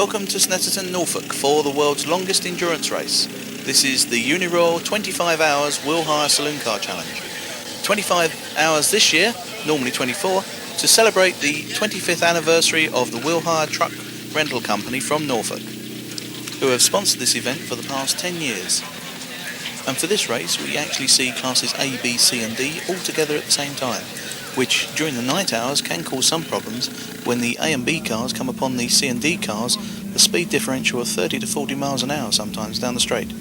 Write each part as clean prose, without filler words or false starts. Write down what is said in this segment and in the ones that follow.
Welcome to Snetterton, Norfolk for the world's longest endurance race. This is the Uniroyal 25 Hours Willhire Saloon Car Challenge. 25 hours this year, normally 24, to celebrate the 25th anniversary of the Willhire truck rental company from Norfolk, who have sponsored this event for the past 10 years. And for this race we actually see classes A, B, C and D all together at the same time, which during the night hours can cause some problems when the A and B cars come upon the C and D cars, the speed differential of 30 to 40 miles an hour sometimes down the straight.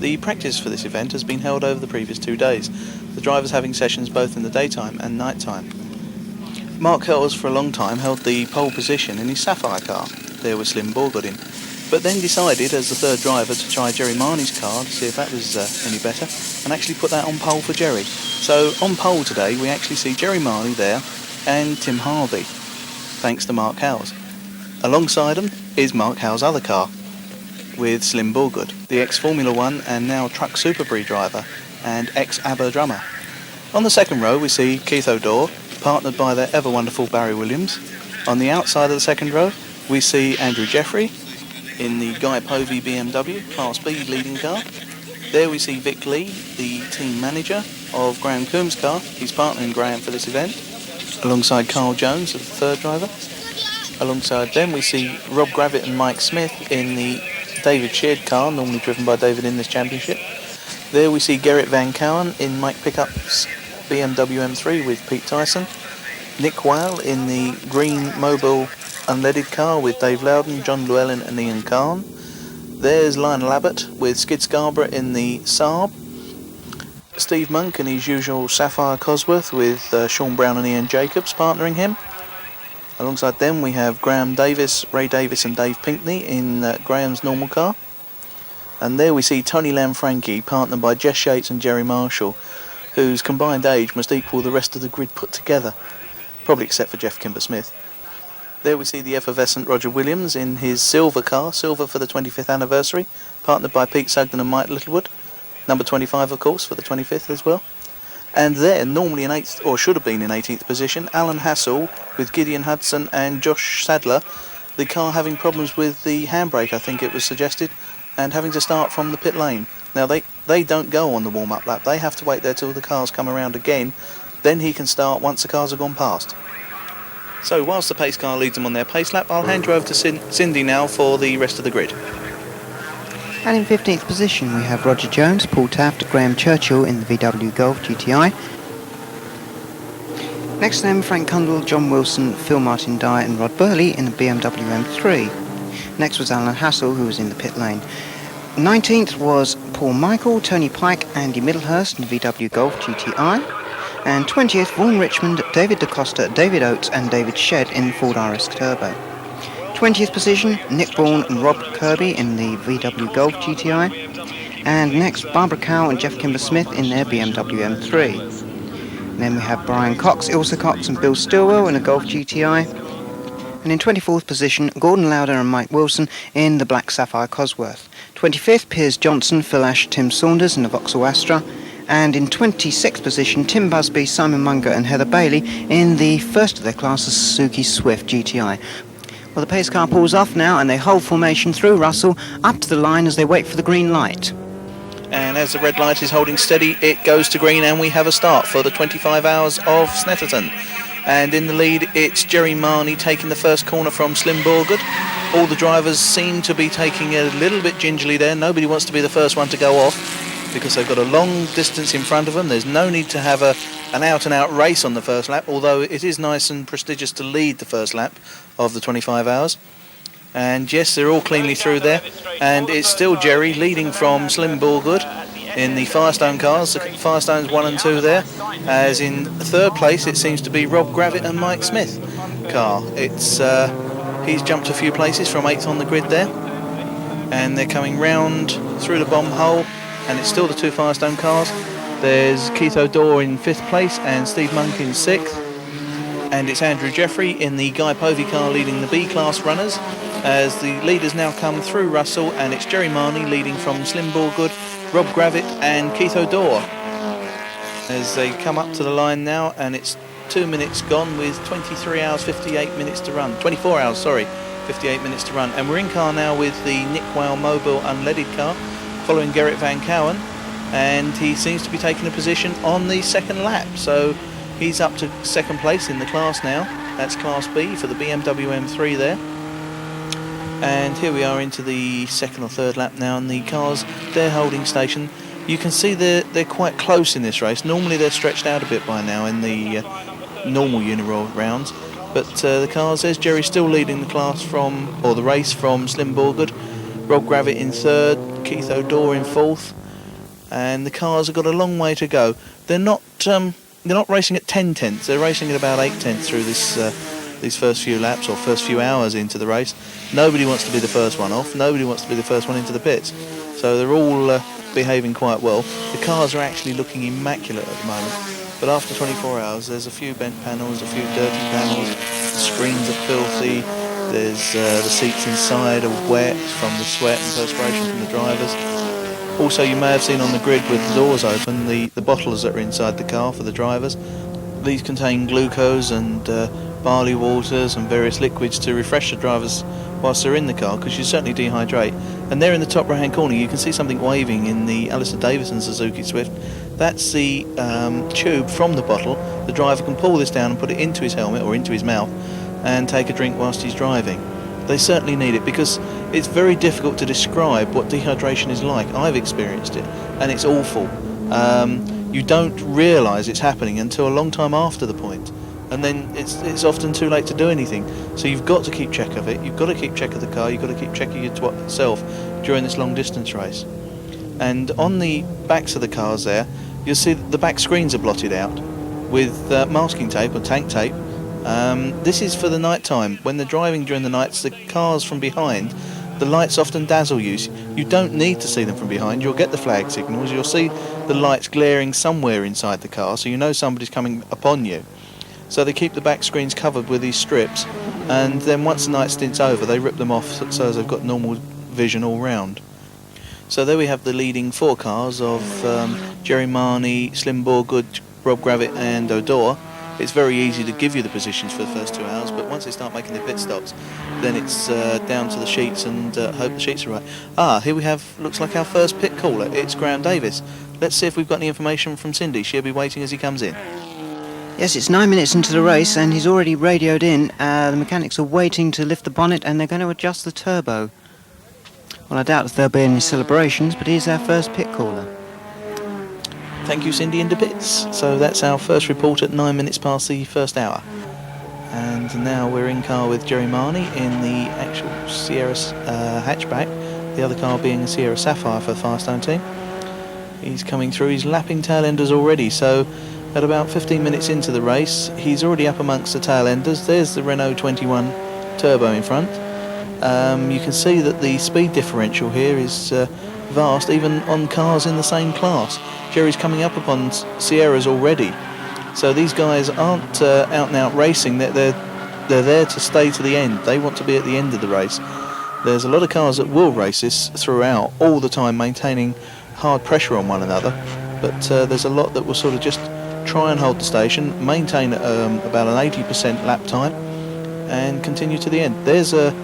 The practice for this event has been held over the previous 2 days, the drivers having sessions both in the daytime and night time. Mark Hells for a long time held the pole position in his Sapphire car, there with Slim Borgood in, but then decided as the third driver to try Jerry Marnie's car to see if that was any better, and actually put that on pole for Jerry. So on pole today we actually see Jerry Marnie there and Tim Harvey, thanks to Mark Howes. Alongside them is Mark Howes' other car with Slim Borgood, the ex-Formula 1 and now Truck Superbrie driver and ex-ABBA drummer. On the second row we see Keith O'Dore, partnered by their ever-wonderful Barry Williams. On the outside of the second row we see Andrew Jeffrey in the Guy Povey BMW Class B leading car. There we see Vic Lee, the team manager of Graham Coombs' car. He's partnering Graham for this event, alongside Carl Jones, the third driver. Alongside them we see Rob Gravitt and Mike Smith in the David Sheard car, normally driven by David in this championship. There we see Gerrit Van Cowen in Mike Pickup's BMW M3 with Pete Tyson. Nick Whale in the green mobile unleaded car with Dave Loudon, John Llewellyn and Ian Kahn. There's Lionel Abbott with Skid Scarborough in the Saab. Steve Monk in his usual Sapphire Cosworth with Sean Brown and Ian Jacobs partnering him. Alongside them we have Graham Davis, Ray Davis and Dave Pinkney in Graham's normal car. And there we see Tony Lanfranchi partnered by Jess Yates and Jerry Marshall, whose combined age must equal the rest of the grid put together, probably except for Jeff Kimber-Smith. There we see the effervescent Roger Williams in his silver car, silver for the 25th anniversary, partnered by Pete Sugden and Mike Littlewood, number 25 of course for the 25th as well. And there, normally in 8th, or should have been in 18th position, Alan Hassell with Gideon Hudson and Josh Sadler, the car having problems with the handbrake I think it was suggested, and having to start from the pit lane. Now they don't go on the warm-up lap, they have to wait there till the cars come around again, then he can start once the cars have gone past. So whilst the pace car leads them on their pace lap, I'll hand you over to Cindy now for the rest of the grid. And in 15th position we have Roger Jones, Paul Taft, Graham Churchill in the VW Golf GTI. Next to them Frank Cundall, John Wilson, Phil Martin Dye and Rod Burley in the BMW M3. Next was Alan Hassell, who was in the pit lane. 19th was Paul Michael, Tony Pike, Andy Middlehurst in the VW Golf GTI. And 20th, Vaughan Richmond, David DaCosta, David Oates and David Shedd in Ford RS Turbo. 20th position, Nick Bourne and Rob Kirby in the VW Golf GTI. And next, Barbara Cow and Jeff Kimber-Smith in their BMW M3. And then we have Brian Cox, Ilsa Cox and Bill Stilwell in a Golf GTI. And in 24th position, Gordon Lauder and Mike Wilson in the Black Sapphire Cosworth. 25th, Piers Johnson, Phil Ash, Tim Saunders in the Vauxhall Astra. And in 26th position, Tim Busby, Simon Munger and Heather Bailey in the first of their classes, Suzuki Swift GTI. Well, the pace car pulls off now and they hold formation through Russell up to the line as they wait for the green light. And as the red light is holding steady, it goes to green and we have a start for the 25 hours of Snetterton. And in the lead it's Jerry Marnie taking the first corner from Slim Borgood. All the drivers seem to be taking it a little bit gingerly there. Nobody wants to be the first one to go off, because they've got a long distance in front of them. There's no need to have an out-and-out race on the first lap, although it is nice and prestigious to lead the first lap of the 25 hours. And yes, they're all cleanly through there, and it's still Jerry leading from Slim Borgood in the Firestone cars, the Firestones 1 and 2 there, as in third place it seems to be Rob Gravitt and Mike Smith car. He's jumped a few places from 8th on the grid there, and they're coming round through the bomb hole. And it's still the two Firestone cars. There's Keith O'Dore in 5th place and Steve Monk in 6th. And it's Andrew Jeffrey in the Guy Povey car leading the B-class runners, as the leaders now come through Russell, and it's Jerry Marnie leading from Slim Borgood, Rob Gravitt and Keith O'Dore. As they come up to the line now, and it's 2 minutes gone with 23 hours 58 minutes to run. 24 hours, sorry, 58 minutes to run. And we're in car now with the Nick Whale Mobile unleaded car, following Gerrit van Cowen, and he seems to be taking a position on the second lap. So he's up to second place in the class now. That's Class B for the BMW M3 there. And here we are into the second or third lap now, and the cars, they're holding station. You can see they're quite close in this race. Normally they're stretched out a bit by now in the normal Uniroyal rounds, but the cars, there's Jerry still leading the race from Slim Borgard, Rob Gravitt in third, Keith O'Dore in fourth, and the cars have got a long way to go. They're not racing at 10 tenths. They're racing at about 8 tenths through these first few laps or first few hours into the race. Nobody wants to be the first one off. Nobody wants to be the first one into the pits. So they're all behaving quite well. The cars are actually looking immaculate at the moment. But after 24 hours, there's a few bent panels, a few dirty panels. The screens are filthy. There's the seats inside are wet from the sweat and perspiration from the drivers. Also, you may have seen on the grid with the doors open the bottles that are inside the car for the drivers. These contain glucose and barley waters and various liquids to refresh the drivers whilst they're in the car, because you certainly dehydrate. And there in the top right hand corner you can see something waving in the Alistair Davison Suzuki Swift. That's the tube from the bottle. The driver can pull this down and put it into his helmet or into his mouth and take a drink whilst he's driving. They certainly need it, because it's very difficult to describe what dehydration is like. I've experienced it and it's awful. You don't realise it's happening until a long time after the point, and then it's often too late to do anything. So you've got to keep check of it, you've got to keep check of the car, you've got to keep checking yourself during this long distance race. And on the backs of the cars there, you'll see that the back screens are blotted out with masking tape or tank tape. This is for the night time. When they're driving during the nights, the cars from behind, the lights often dazzle you. You don't need to see them from behind. You'll get the flag signals. You'll see the lights glaring somewhere inside the car, so you know somebody's coming upon you. So they keep the back screens covered with these strips, and then once the night stint's over, they rip them off so as they've got normal vision all round. So there we have the leading four cars of Jerry Marnie, Slim Borgard, Rob Gravitt and O'Dore. It's very easy to give you the positions for the first 2 hours, but once they start making their pit stops, then it's down to the sheets and hope the sheets are right. Here we have, looks like our first pit caller. It's Graham Davis. Let's see if we've got any information from Cindy. She'll be waiting as he comes in. Yes, it's 9 minutes into the race and he's already radioed in. The mechanics are waiting to lift the bonnet and they're going to adjust the turbo. Well, I doubt if there'll be any celebrations, but he's our first pit caller. Thank you, Cindy in the pits. So that's our first report at 9 minutes past the first hour. And now we're in car with Jerry Marnie in the actual Sierra hatchback, the other car being a Sierra Sapphire for the Firestone team. He's coming through, he's lapping tail enders already, so at about 15 minutes into the race, he's already up amongst the tail enders. There's the Renault 21 Turbo in front. You can see that the speed differential here is vast, even on cars in the same class. Jerry's coming up upon Sierras already, so these guys aren't out and out racing. They're there to stay to the end. They want to be at the end of the race. There's a lot of cars that will race this throughout, all the time maintaining hard pressure on one another, but there's a lot that will sort of just try and hold the station, maintain about an 80% lap time and continue to the end. There's a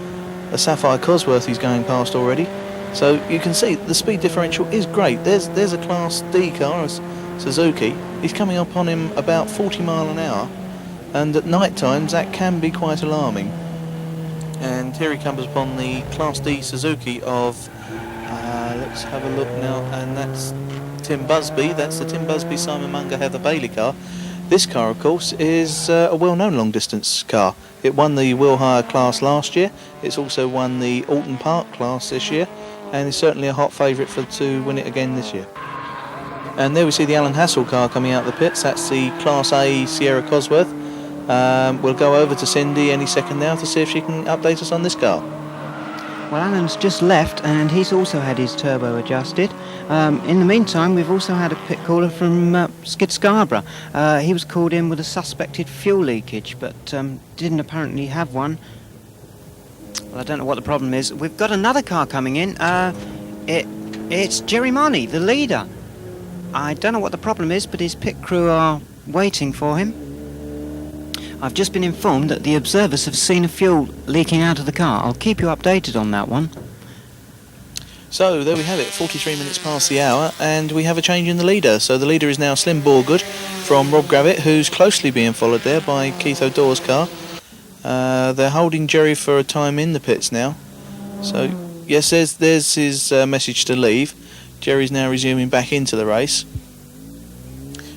Sapphire Cosworth he's going past already. So you can see the speed differential is great. There's a Class D car, a Suzuki. He's coming up on him about 40 mile an hour, and at night times that can be quite alarming. And here he comes upon the Class D Suzuki of, let's have a look now, and that's Tim Busby. That's the Tim Busby, Simon Munger, Heather Bailey car. This car, of course, is a well-known long-distance car. It won the Willhire class last year. It's also won the Alton Park class this year, and is certainly a hot favourite to win it again this year. And there we see the Alan Hassell car coming out of the pits. That's the Class A Sierra Cosworth. We'll go over to Cindy any second now to see if she can update us on this car. Well, Alan's just left and he's also had his turbo adjusted. In the meantime, we've also had a pit caller from Skid Scarborough. He was called in with a suspected fuel leakage, but didn't apparently have one. Well, I don't know what the problem is. We've got another car coming in. It's Jerry Marnie, the leader. I don't know what the problem is, but his pit crew are waiting for him. I've just been informed that the observers have seen a fuel leaking out of the car. I'll keep you updated on that one. So there we have it, 43 minutes past the hour, and we have a change in the leader. So the leader is now Slim Borgood from Rob Gravitt, who's closely being followed there by Keith O'Dore's car. They're holding Jerry for a time in the pits now. So yes, there's his message to leave. Jerry's now resuming back into the race.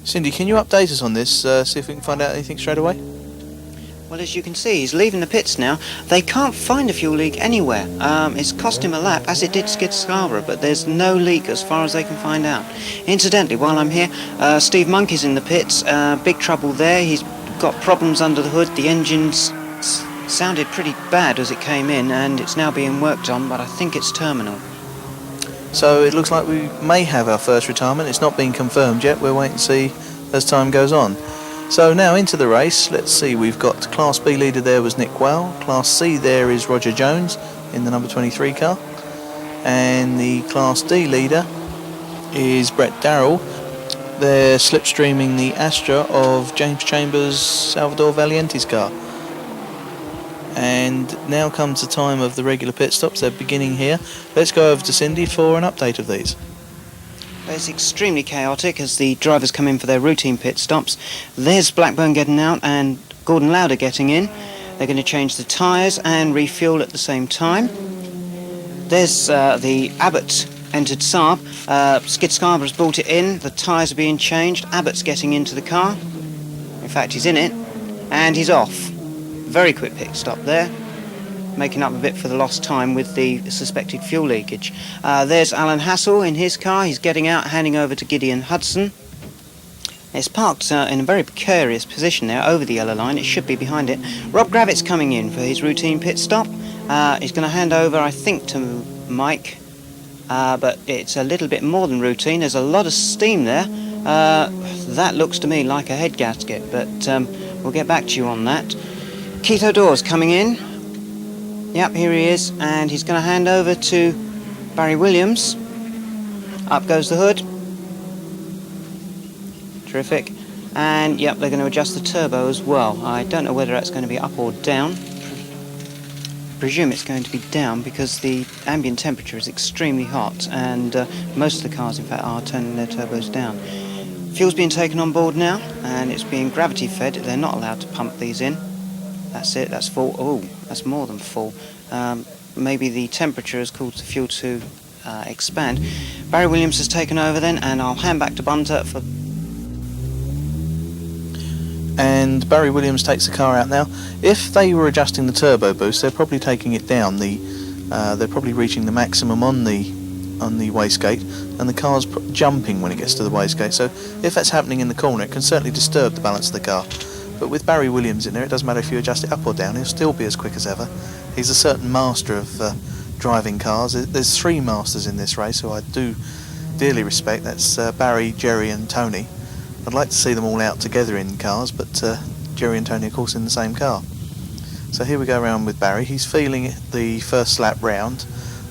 Cindy, can you update us on this, see if we can find out anything straight away? Well, as you can see, he's leaving the pits now. They can't find a fuel leak anywhere. It's cost him a lap, as it did Skid Scarborough, but there's no leak as far as they can find out. Incidentally, while I'm here, Steve Monkey's in the pits. Big trouble there. He's got problems under the hood. The engine's sounded pretty bad as it came in, and it's now being worked on, but I think it's terminal. So it looks like we may have our first retirement. It's not been confirmed yet. We'll wait and see as time goes on. So now into the race. Let's see, we've got Class B leader there was Nick Well. Class C there is Roger Jones in the number 23 car. And the Class D leader is Brett Darrell. They're slipstreaming the Astra of James Chambers' Salvador Valiente's car. And now comes the time of the regular pit stops. They're beginning here. Let's go over to Cindy for an update of these. It's extremely chaotic as the drivers come in for their routine pit stops. There's Blackburn getting out and Gordon Lauder getting in. They're going to change the tyres and refuel at the same time. There's the Abbott entered Saab. Skid Scarborough's brought it in. The tyres are being changed. Abbott's getting into the car. In fact, he's in it. And he's off. Very quick pit stop there, making up a bit for the lost time with the suspected fuel leakage. There's Alan Hassell in his car. He's getting out, handing over to Gideon Hudson. It's parked in a very precarious position there over the yellow line. It should be behind it. Rob Gravitt's coming in for his routine pit stop. He's going to hand over, I think, to Mike, but it's a little bit more than routine. There's a lot of steam there. That looks to me like a head gasket, but we'll get back to you on that. Keith O'Dore's coming in. Yep, here he is, and he's going to hand over to Barry Williams. Up goes the hood. Terrific. And yep, they're going to adjust the turbo as well. I don't know whether that's going to be up or down. Presume it's going to be down because the ambient temperature is extremely hot, and most of the cars, in fact, are turning their turbos down. Fuel's being taken on board now, and it's being gravity fed. They're not allowed to pump these in. That's it, that's full. Oh, that's more than full. Maybe the temperature has caused the fuel to expand. Barry Williams has taken over then, and I'll hand back to Bunter for... And Barry Williams takes the car out now. If they were adjusting the turbo boost, they're probably taking it down. They're probably reaching the maximum on the wastegate, and the car's jumping when it gets to the wastegate. So if that's happening in the corner, it can certainly disturb the balance of the car. But with Barry Williams in there, it doesn't matter if you adjust it up or down, he'll still be as quick as ever. He's a certain master of driving cars. There's three masters in this race who I do dearly respect. That's Barry, Jerry and Tony. I'd like to see them all out together in cars, but Jerry and Tony, of course, in the same car. So here we go around with Barry. He's feeling the first lap round.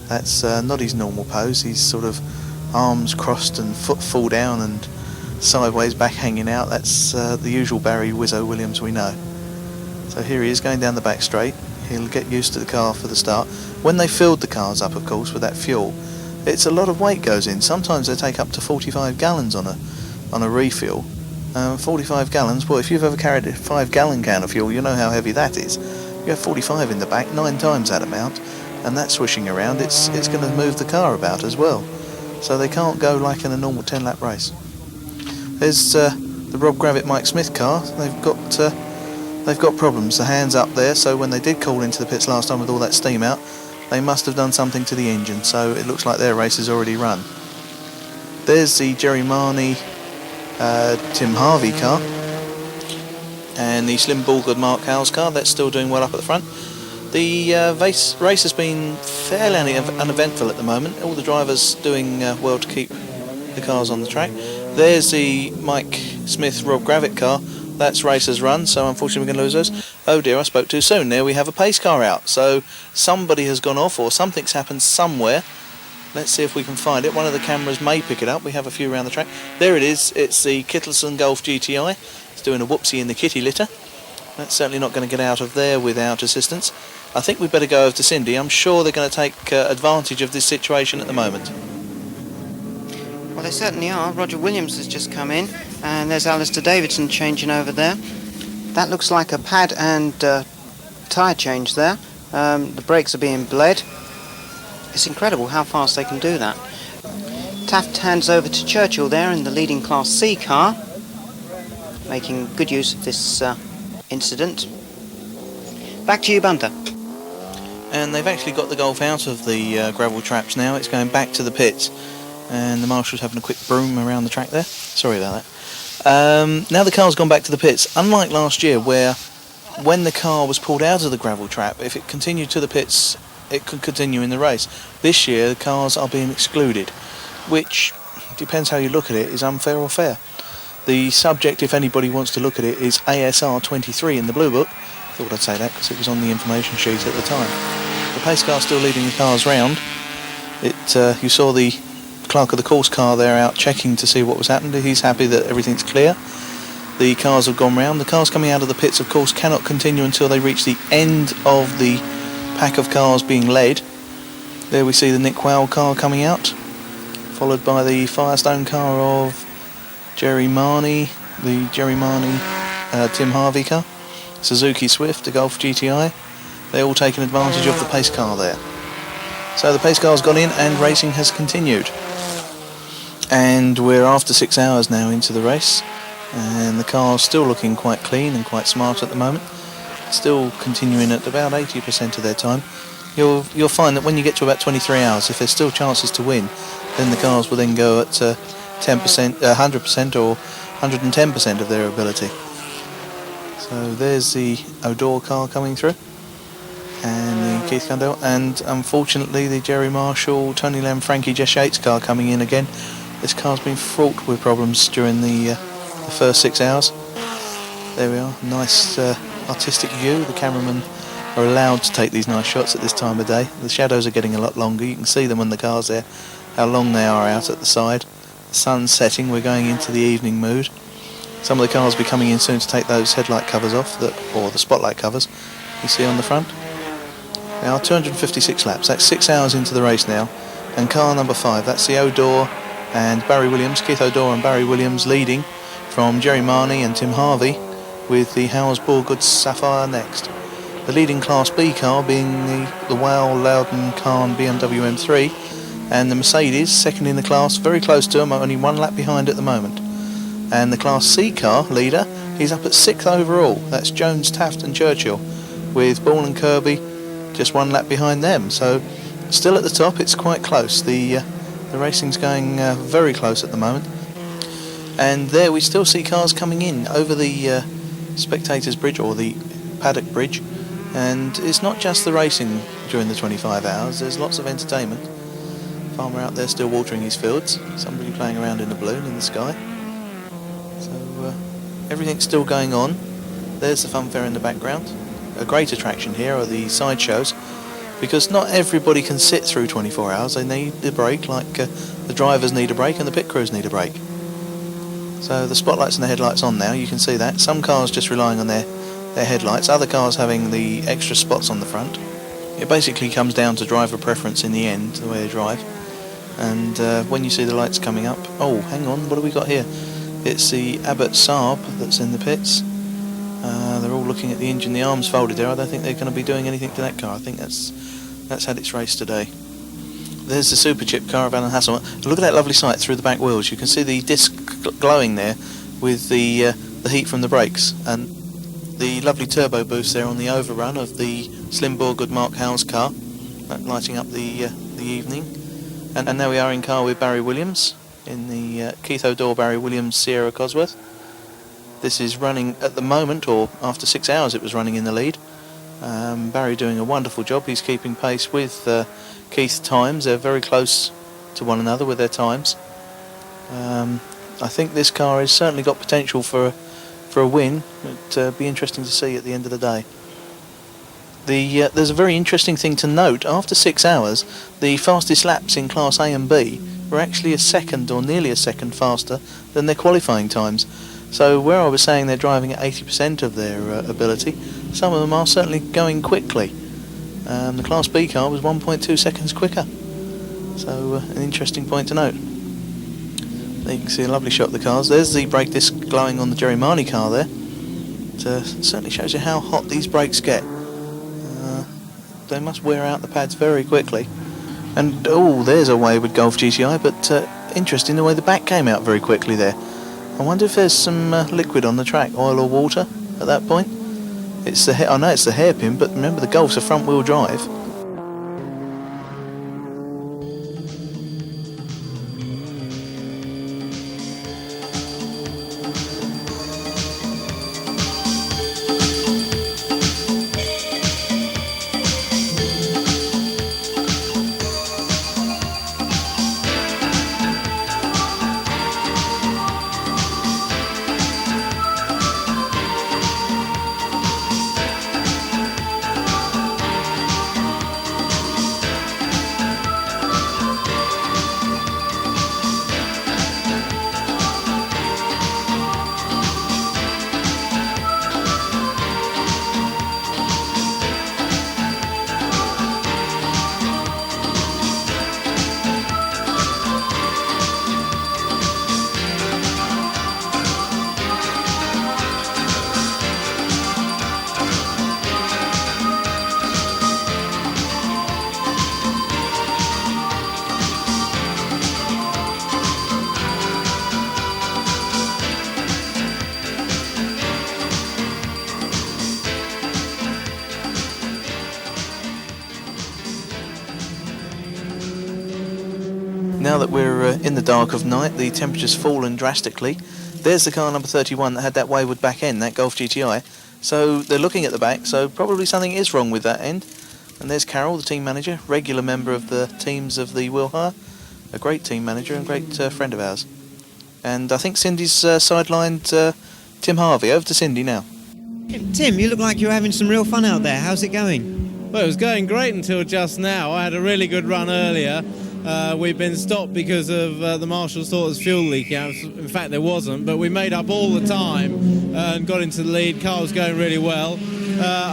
That's not his normal pose. He's sort of arms crossed and foot full down and sideways, back hanging out. That's the usual Barry Wizzo Williams we know. So here he is going down the back straight. He'll get used to the car for the start. When they filled the cars up, of course, with that fuel, it's a lot of weight goes in. Sometimes they take up to 45 gallons on a refuel. 45 gallons, well, if you've ever carried a 5-gallon can of fuel, you know how heavy that is. You have 45 in the back, 9 times that amount, and that swishing around, it's going to move the car about as well. So they can't go like in a normal 10-lap race. There's the Rob Gravitt Mike Smith car. They've got problems. The hand's up there, so when they did call into the pits last time with all that steam out, they must have done something to the engine, so it looks like their race is already run. There's the Jerry Marnie Tim Harvey car, and the Slim Borgood Mark Howell's car. That's still doing well up at the front. The race has been fairly uneventful at the moment. All the drivers doing well to keep the cars on the track. There's the Mike Smith Rob Gravitt car. That's races run, so unfortunately we're going to lose those. Oh dear, I spoke too soon. There we have a pace car out. So somebody has gone off, or something's happened somewhere. Let's see if we can find it. One of the cameras may pick it up. We have a few around the track. There it is. It's the Kittleson Golf GTI. It's doing a whoopsie in the kitty litter. That's certainly not going to get out of there without assistance. I think we'd better go over to Cindy. I'm sure they're going to take advantage of this situation at the moment. Well, they certainly are. Roger Williams has just come in, and there's Alistair Davidson changing over there. That looks like a pad and tyre change there. The brakes are being bled. It's incredible how fast they can do that. Taft hands over to Churchill there in the leading Class C car, making good use of this incident. Back to you, Bunter. And they've actually got the Golf out of the gravel traps now. It's going back to the pits, and the marshal's having a quick broom around the track there. Sorry about that. Now the car's gone back to the pits. Unlike last year, where when the car was pulled out of the gravel trap, if it continued to the pits, it could continue in the race. This year, the cars are being excluded, which, depends how you look at it, is unfair or fair. The subject, if anybody wants to look at it, is ASR 23 in the Blue Book. I thought I'd say that because it was on the information sheet at the time. The pace car still leading the cars round. You saw the clerk of the course car there out checking to see what was happening. He's happy that everything's clear. The cars have gone round. The cars coming out of the pits, of course, cannot continue until they reach the end of the pack of cars being led. There we see the Nick Wowell car coming out, followed by the Firestone car of Jerry Marnie, the Jerry Marnie Tim Harvey car, Suzuki Swift, the Golf GTI. They're all taking advantage of the pace car there. So the pace car's gone in and racing has continued. And we're after 6 hours now into the race, and the car's still looking quite clean and quite smart at the moment. Still continuing at about 80% of their time. You'll find that when you get to about 23 hours, if there's still chances to win, then the cars will then go at 10%, 100% or 110% of their ability. So there's the O'Dore car coming through, and the Keith Cundell, and unfortunately the Jerry Marshall, Tony Lamb, Frankie Jess Yates car coming in again. This car's been fraught with problems during the first 6 hours. There we are, nice artistic view. The cameramen are allowed to take these nice shots at this time of day. The shadows are getting a lot longer. You can see them when the car's there, how long they are out at the side. The sun's setting, we're going into the evening mood. Some of the cars will be coming in soon to take those headlight covers off, or the spotlight covers you see on the front. There are 256 laps, that's 6 hours into the race now, and car number 5, that's the O'Dore and Barry Williams, Keith O'Dore and Barry Williams leading from Jerry Marnie and Tim Harvey, with the Howes Borgood Sapphire next. The leading Class B car being the Wow Loudon Khan BMW M3, and the Mercedes, second in the class, very close to them, only 1 lap behind at the moment. And the Class C car leader, he's up at 6th overall. That's Jones, Taft and Churchill, with Ball and Kirby just 1 lap behind them. So still at the top, it's quite close. The racing's going very close at the moment. And there we still see cars coming in over the Spectators Bridge, or the Paddock Bridge. And it's not just the racing during the 25 hours, there's lots of entertainment. Farmer out there still watering his fields, somebody playing around in a balloon in the sky. So everything's still going on. There's the funfair in the background. A great attraction here are the sideshows, because not everybody can sit through 24 hours. They need a break, like the drivers need a break and the pit crews need a break. So the spotlights and the headlights on now, you can see that. Some cars just relying on their headlights, other cars having the extra spots on the front. It basically comes down to driver preference in the end, the way they drive. And when you see the lights coming up, oh, hang on, what have we got here? It's the Abbott Saab that's in the pits. They're all looking at the engine, the arms folded there. I don't think they're going to be doing anything to that car. I think that's had its race today. There's the Super Chip car of Alan Hassell. Look at that lovely sight through the back wheels. You can see the disc glowing there with the heat from the brakes, and the lovely turbo boost there on the overrun of the Slim Borgood Mark Howes car, lighting up the evening. And now we are in car with Barry Williams in the Keith O'Dore Barry Williams Sierra Cosworth. This is running at the moment, or after 6 hours it was running in the lead. Barry doing a wonderful job. He's keeping pace with Keith's times. They're very close to one another with their times. I think this car has certainly got potential for a win. It'll be interesting to see at the end of the day. There's a very interesting thing to note. After 6 hours, the fastest laps in Class A and B were actually a second, or nearly a second, faster than their qualifying times. So where I was saying they're driving at 80% of their ability, some of them are certainly going quickly. The Class B car was 1.2 seconds quicker. So an interesting point to note. There you can see a lovely shot of the cars. There's the brake disc glowing on the Jerry Marnie car there. It certainly shows you how hot these brakes get. They must wear out the pads very quickly. And oh, there's a wayward Golf GTI, but interesting the way the back came out very quickly there. I wonder if there's some liquid on the track, oil or water at that point. I know it's the hairpin, but remember the Golf's a front wheel drive. Now that we're in the dark of night, the temperature's fallen drastically. There's the car number 31 that had that wayward back end, that Golf GTI. So they're looking at the back, so probably something is wrong with that end. And there's Carol, the team manager, regular member of the teams of the Willhire, a great team manager and great friend of ours. And I think Cindy's sidelined Tim Harvey. Over to Cindy now. Tim, you look like you're having some real fun out there. How's it going? Well, it was going great until just now. I had a really good run earlier. We've been stopped because of the marshals thought there was fuel leak out. In fact, there wasn't, but we made up all the time and got into the lead. Car was going really well.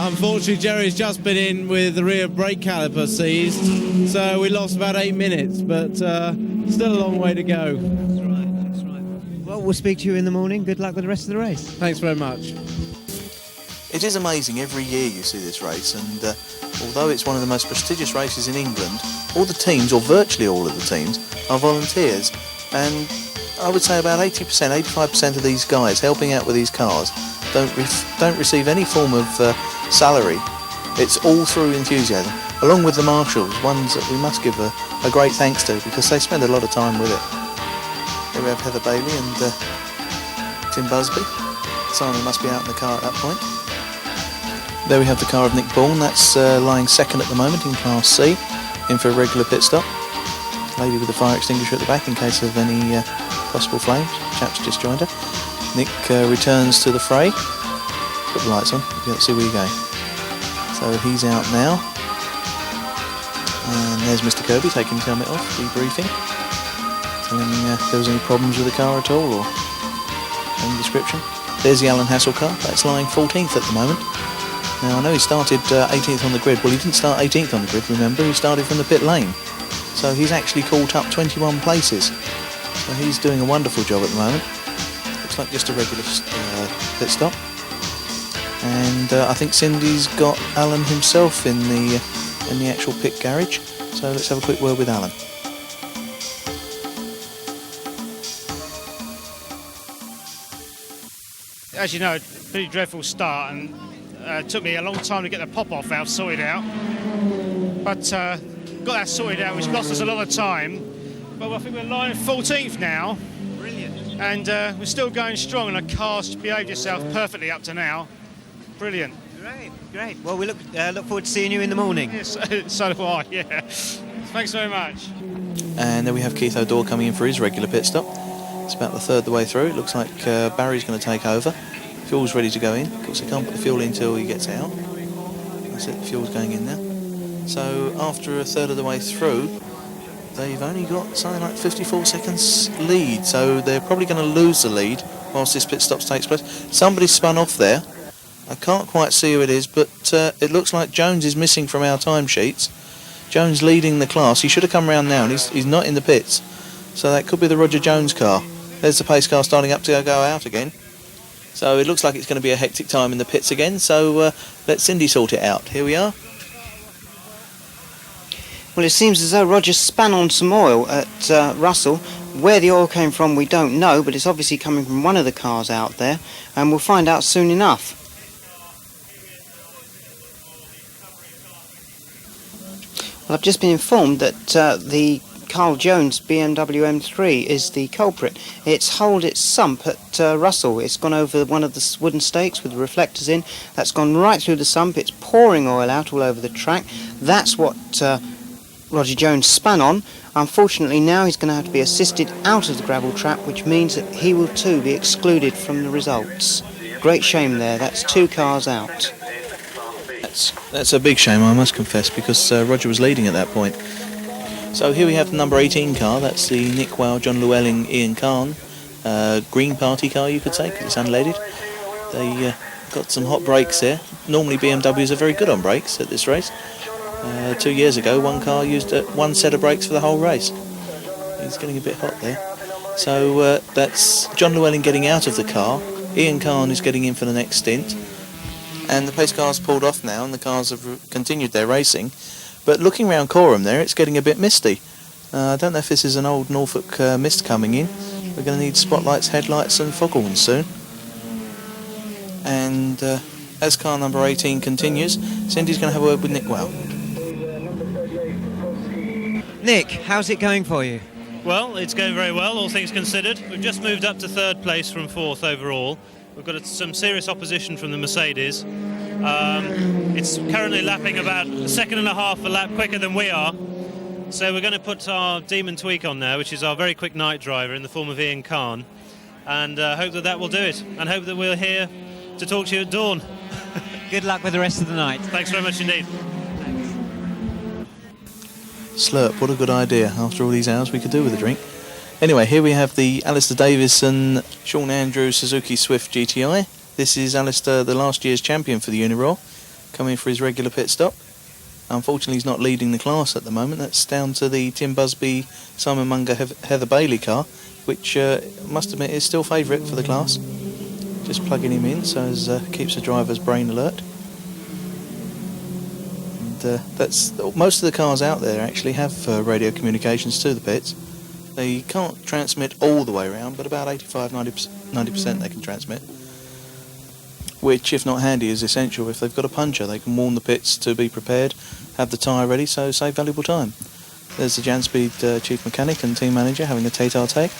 Unfortunately, Jerry's just been in with the rear brake caliper seized, so we lost about 8 minutes, but still a long way to go. That's right. Well, we'll speak to you in the morning. Good luck with the rest of the race. Thanks very much. It is amazing every year you see this race, and although it's one of the most prestigious races in England, all the teams, or virtually all of the teams, are volunteers, and I would say about 80%, 85% of these guys helping out with these cars don't receive any form of salary. It's all through enthusiasm, along with the marshals, ones that we must give a great thanks to because they spend a lot of time with it. Here we have Heather Bailey and Tim Busby. Simon must be out in the car at that point. There we have the car of Nick Bourne, that's lying second at the moment in Class C, in for a regular pit stop. Lady with the fire extinguisher at the back in case of any possible flames. Chap's just joined her. Nick returns to the fray. Put the lights on, you can't see where you're going. So he's out now. And there's Mr. Kirby taking his helmet off, debriefing. Telling if there was any problems with the car at all or any description. There's the Alan Hassell car, that's lying 14th at the moment. Now I know he started 18th on the grid. Well, he didn't start 18th on the grid, remember, he started from the pit lane. So he's actually caught up 21 places. So he's doing a wonderful job at the moment. Looks like just a regular pit stop. And I think Cindy's got Alan himself in the actual pit garage. So let's have a quick word with Alan. As you know, pretty dreadful start, and it took me a long time to get the pop-off valve sorted out. But got that sorted out, which cost us a lot of time. But I think we're lying 14th now. Brilliant. And we're still going strong, and the car's behaved itself perfectly up to now. Brilliant. Great. Well, we look forward to seeing you in the morning. Yes, so do I, yeah. Thanks very much. And then we have Keith O'Dore coming in for his regular pit stop. It's about the third the way through. It looks like Barry's going to take over. Fuel's ready to go in. Of course, they can't put the fuel in until he gets out. That's it, the fuel's going in now. So after a third of the way through, they've only got something like 54 seconds lead. So they're probably going to lose the lead whilst this pit stop takes place. Somebody spun off there. I can't quite see who it is, but it looks like Jones is missing from our timesheets. Jones leading the class. He should have come round now, and he's not in the pits. So that could be the Roger Jones car. There's the pace car starting up to go out again. So it looks like it's going to be a hectic time in the pits again. So let Cindy sort it out. Here we are. Well, it seems as though Roger span on some oil at Russell. Where the oil came from, we don't know, but it's obviously coming from one of the cars out there, and we'll find out soon enough. Well, I've just been informed that the Carl Jones BMW M3 is the culprit. It's holed its sump at Russell. It's gone over one of the wooden stakes with the reflectors in. That's gone right through the sump. It's pouring oil out all over the track. That's what Roger Jones span on. Unfortunately, now he's going to have to be assisted out of the gravel trap, which means that he will too be excluded from the results. Great shame there. That's 2 cars out. That's a big shame, I must confess, because Roger was leading at that point. So here we have the number 18 car. That's the Nick Wow, John Llewellyn, Ian Kahn Green Party car, you could say, because it's unleaded. They got some hot brakes there. Normally BMWs are very good on brakes at this race. 2 years ago, one car used one set of brakes for the whole race. He's getting a bit hot there. So that's John Llewellyn getting out of the car. Ian Kahn is getting in for the next stint. And the pace car's pulled off now, and the cars have continued their racing. But looking round Coreham there, it's getting a bit misty. I don't know if this is an old Norfolk mist coming in. We're going to need spotlights, headlights and foghorns soon. And as car number 18 continues, Cindy's going to have a word with Nick Wow. Nick, how's it going for you? Well, it's going very well, all things considered. We've just moved up to 3rd place from 4th overall. We've got some serious opposition from the Mercedes. It's currently lapping about a second and a half a lap quicker than we are. So we're going to put our Demon Tweak on now, which is our very quick night driver in the form of Ian Kahn, and hope that will do it, and hope that we're here to talk to you at dawn. Good luck with the rest of the night. Thanks very much indeed. Slurp, what a good idea. After all these hours we could do with a drink. Anyway, here we have the Alistair Davison Sean Andrews Suzuki Swift GTI. This is Alistair, the last year's champion for the Uniroyal, coming for his regular pit stop. Unfortunately, he's not leading the class at the moment. That's down to the Tim Busby, Simon Munger, Heather Bailey car, which, must admit, is still favourite for the class. Just plugging him in, so as keeps the driver's brain alert. And that's most of the cars out there actually have radio communications to the pits. They can't transmit all the way around, but about 85-90% they can transmit. Which, if not handy, is essential. If they've got a puncher, they can warn the pits to be prepared, have the tyre ready, so save valuable time. There's the Janspeed chief mechanic and team manager having a tete-a-tete.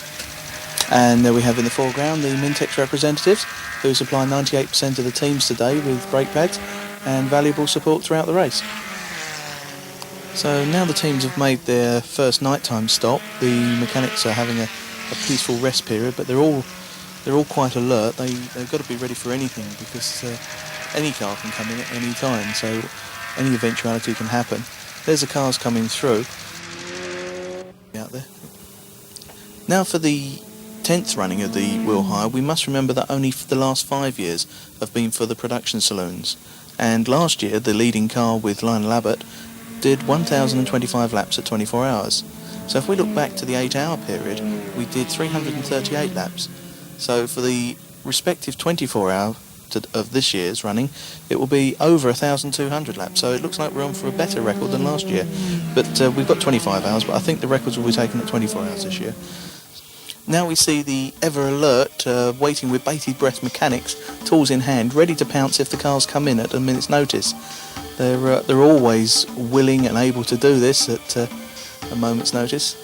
And there we have in the foreground the Mintex representatives, who supply 98% of the teams today with brake pads and valuable support throughout the race. So now the teams have made their first nighttime stop. The mechanics are having a peaceful rest period, but they're all quite alert. They've got to be ready for anything, because any car can come in at any time, so any eventuality can happen. There's the cars coming through out there. Now for the 10th running of the Willhire, we must remember that only for the last 5 years have been for the production saloons. And last year, the leading car with Lionel Abbott did 1,025 laps at 24 hours. So if we look back to the 8-hour period, we did 338 laps. So for the respective 24-hour of this year's running, it will be over 1,200 laps. So it looks like we're on for a better record than last year. But we've got 25 hours, but I think the records will be taken at 24 hours this year. Now we see the ever alert, waiting with bated breath mechanics, tools in hand, ready to pounce if the cars come in at a minute's notice. They're always willing and able to do this at a moment's notice.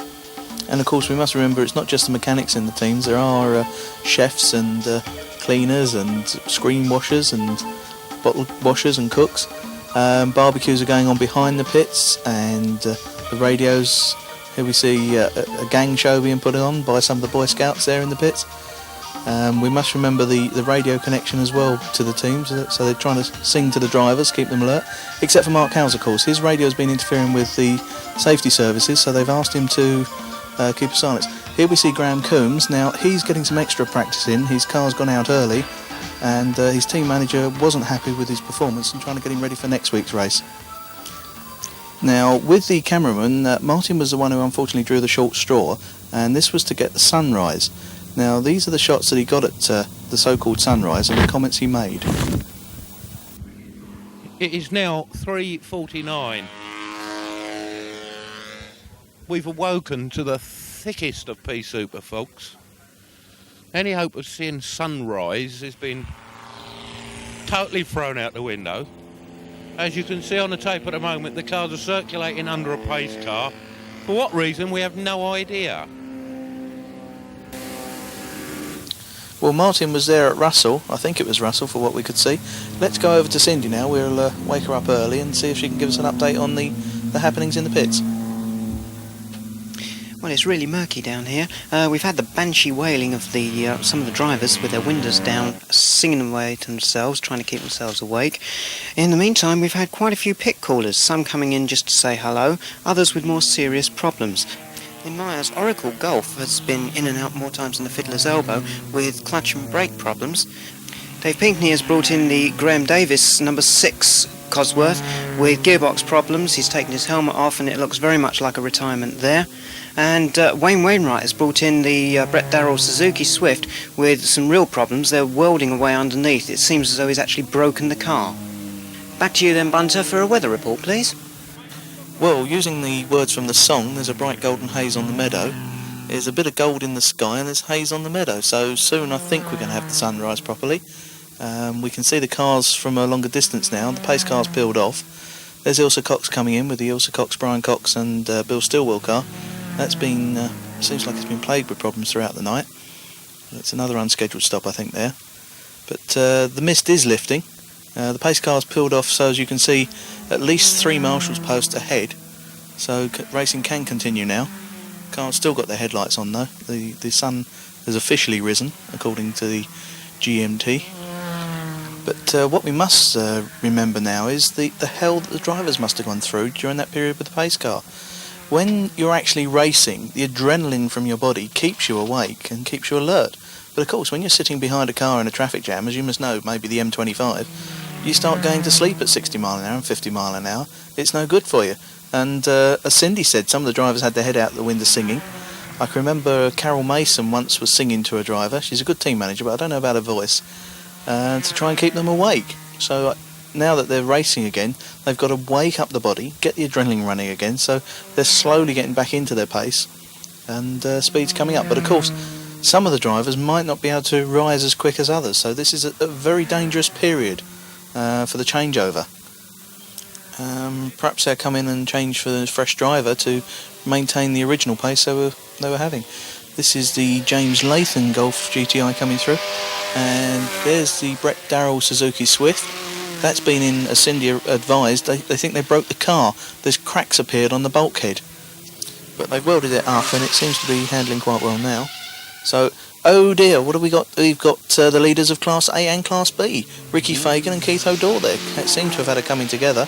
And of course we must remember it's not just the mechanics in the teams, there are chefs and cleaners and screen washers and bottle washers and cooks. Barbecues are going on behind the pits, and the radios, here we see a gang show being put on by some of the Boy Scouts there in the pits. We must remember the radio connection as well to the teams, so they're trying to sing to the drivers, keep them alert, except for Mark Howes, of course. His radio's been interfering with the safety services, so they've asked him to keep a silence. Here we see Graham Coombs. Now, he's getting some extra practice in. His car's gone out early, and his team manager wasn't happy with his performance and trying to get him ready for next week's race. Now, with the cameraman, Martin was the one who unfortunately drew the short straw, and this was to get the sunrise. Now, these are the shots that he got at the so-called sunrise and the comments he made. It is now 3:49. We've awoken to the thickest of pea super fogs. Any hope of seeing sunrise has been totally thrown out the window. As you can see on the tape at the moment, the cars are circulating under a pace car. For what reason, we have no idea. Well, Martin was there at Russell. I think it was Russell for what we could see. Let's go over to Cindy now. We'll wake her up early and see if she can give us an update on the happenings in the pits. Well, it's really murky down here. We've had the banshee wailing of some of the drivers with their windows down, singing away to themselves, trying to keep themselves awake. In the meantime, we've had quite a few pit callers, some coming in just to say hello, others with more serious problems. In Myers, Oracle Golf has been in and out more times than the Fiddler's Elbow with clutch and brake problems. Dave Pinkney has brought in the Graham Davis number 6 Cosworth with gearbox problems. He's taken his helmet off and it looks very much like a retirement there. And Wayne Wainwright has brought in the Brett Darrell Suzuki Swift with some real problems. They're welding away underneath. It seems as though he's actually broken the car. Back to you then, Bunter, for a weather report, please. Well, using the words from the song, there's a bright golden haze on the meadow. There's a bit of gold in the sky and there's haze on the meadow. So soon I think we're going to have the sunrise properly. We can see the cars from a longer distance now. The pace car's peeled off. There's Ilsa Cox coming in with the Ilsa Cox, Brian Cox and Bill Stillwell car. That's been, seems like it's been plagued with problems throughout the night. It's another unscheduled stop, I think, there. But the mist is lifting. The pace car's peeled off, so as you can see, at least 3 marshals posts ahead. So racing can continue now. Car's still got their headlights on, though. The sun has officially risen, according to the GMT. But what we must remember now is the hell that the drivers must have gone through during that period with the pace car. When you're actually racing, the adrenaline from your body keeps you awake and keeps you alert. But of course, when you're sitting behind a car in a traffic jam, as you must know, maybe the M25, you start going to sleep at 60 mile an hour and 50 mile an hour. It's no good for you. And as Cindy said, some of the drivers had their head out the window singing. I can remember Carol Mason once was singing to a driver. She's a good team manager, but I don't know about her voice. To try and keep them awake. So now that they're racing again, they've got to wake up the body, get the adrenaline running again, so they're slowly getting back into their pace and speed's coming up. But of course, some of the drivers might not be able to rise as quick as others, so this is a very dangerous period for the changeover. Perhaps they'll come in and change for the fresh driver to maintain the original pace they were having. This is the James Latham Golf GTI coming through, and there's the Brett Darrell Suzuki Swift. That's been in, as Cindy advised, they think they broke the car. There's cracks appeared on the bulkhead, but they've welded it up and it seems to be handling quite well now. So, oh dear, what have we got? We've got the leaders of Class A and Class B, Ricky Fagan and Keith O'Dore there. That seem to have had a coming together.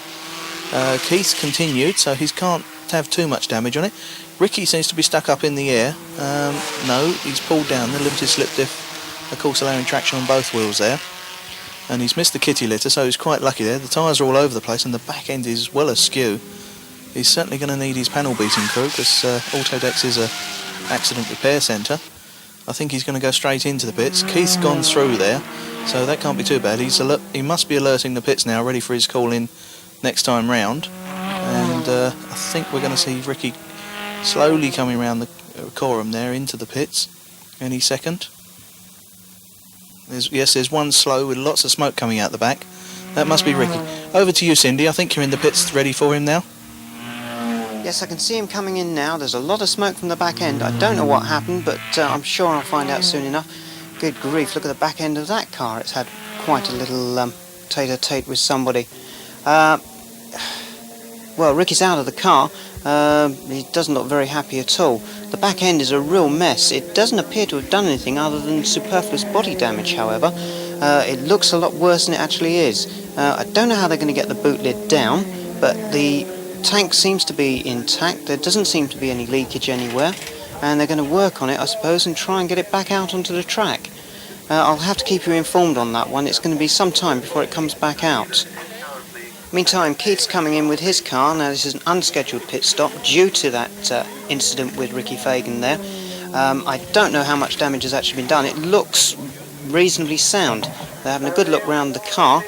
Keith continued, so he can't have too much damage on it. Ricky seems to be stuck up in the air. No, he's pulled down the limited slip diff, of course allowing traction on both wheels there. And he's missed the kitty litter, so he's quite lucky there. The tyres are all over the place and the back end is well askew. He's certainly going to need his panel beating crew because Autodex is a accident repair centre. I think he's going to go straight into the pits. Keith's gone through there, so that can't be too bad. He must be alerting the pits now, ready for his call in next time round. And I think we're going to see Ricky slowly coming around the quorum there into the pits any second. There's one slow with lots of smoke coming out the back. That must be Ricky. Over to you, Cindy. I think you're in the pits ready for him now. Yes, I can see him coming in now. There's a lot of smoke from the back end. I don't know what happened, but I'm sure I'll find out soon enough. Good grief, look at the back end of that car. It's had quite a little tete-a-tete with somebody. Well, Ricky's out of the car. He doesn't look very happy at all. The back end is a real mess. It doesn't appear to have done anything other than superfluous body damage, however. It looks a lot worse than it actually is. I don't know how they're going to get the boot lid down, but the tank seems to be intact. There doesn't seem to be any leakage anywhere. and they're going to work on it, I suppose, and try and get it back out onto the track. I'll have to keep you informed on that one. It's going to be some time before it comes back out. Meantime, Keith's coming in with his car. Now, this is an unscheduled pit stop due to that incident with Ricky Fagan there. I don't know how much damage has actually been done. It looks reasonably sound. They're having a good look round the car.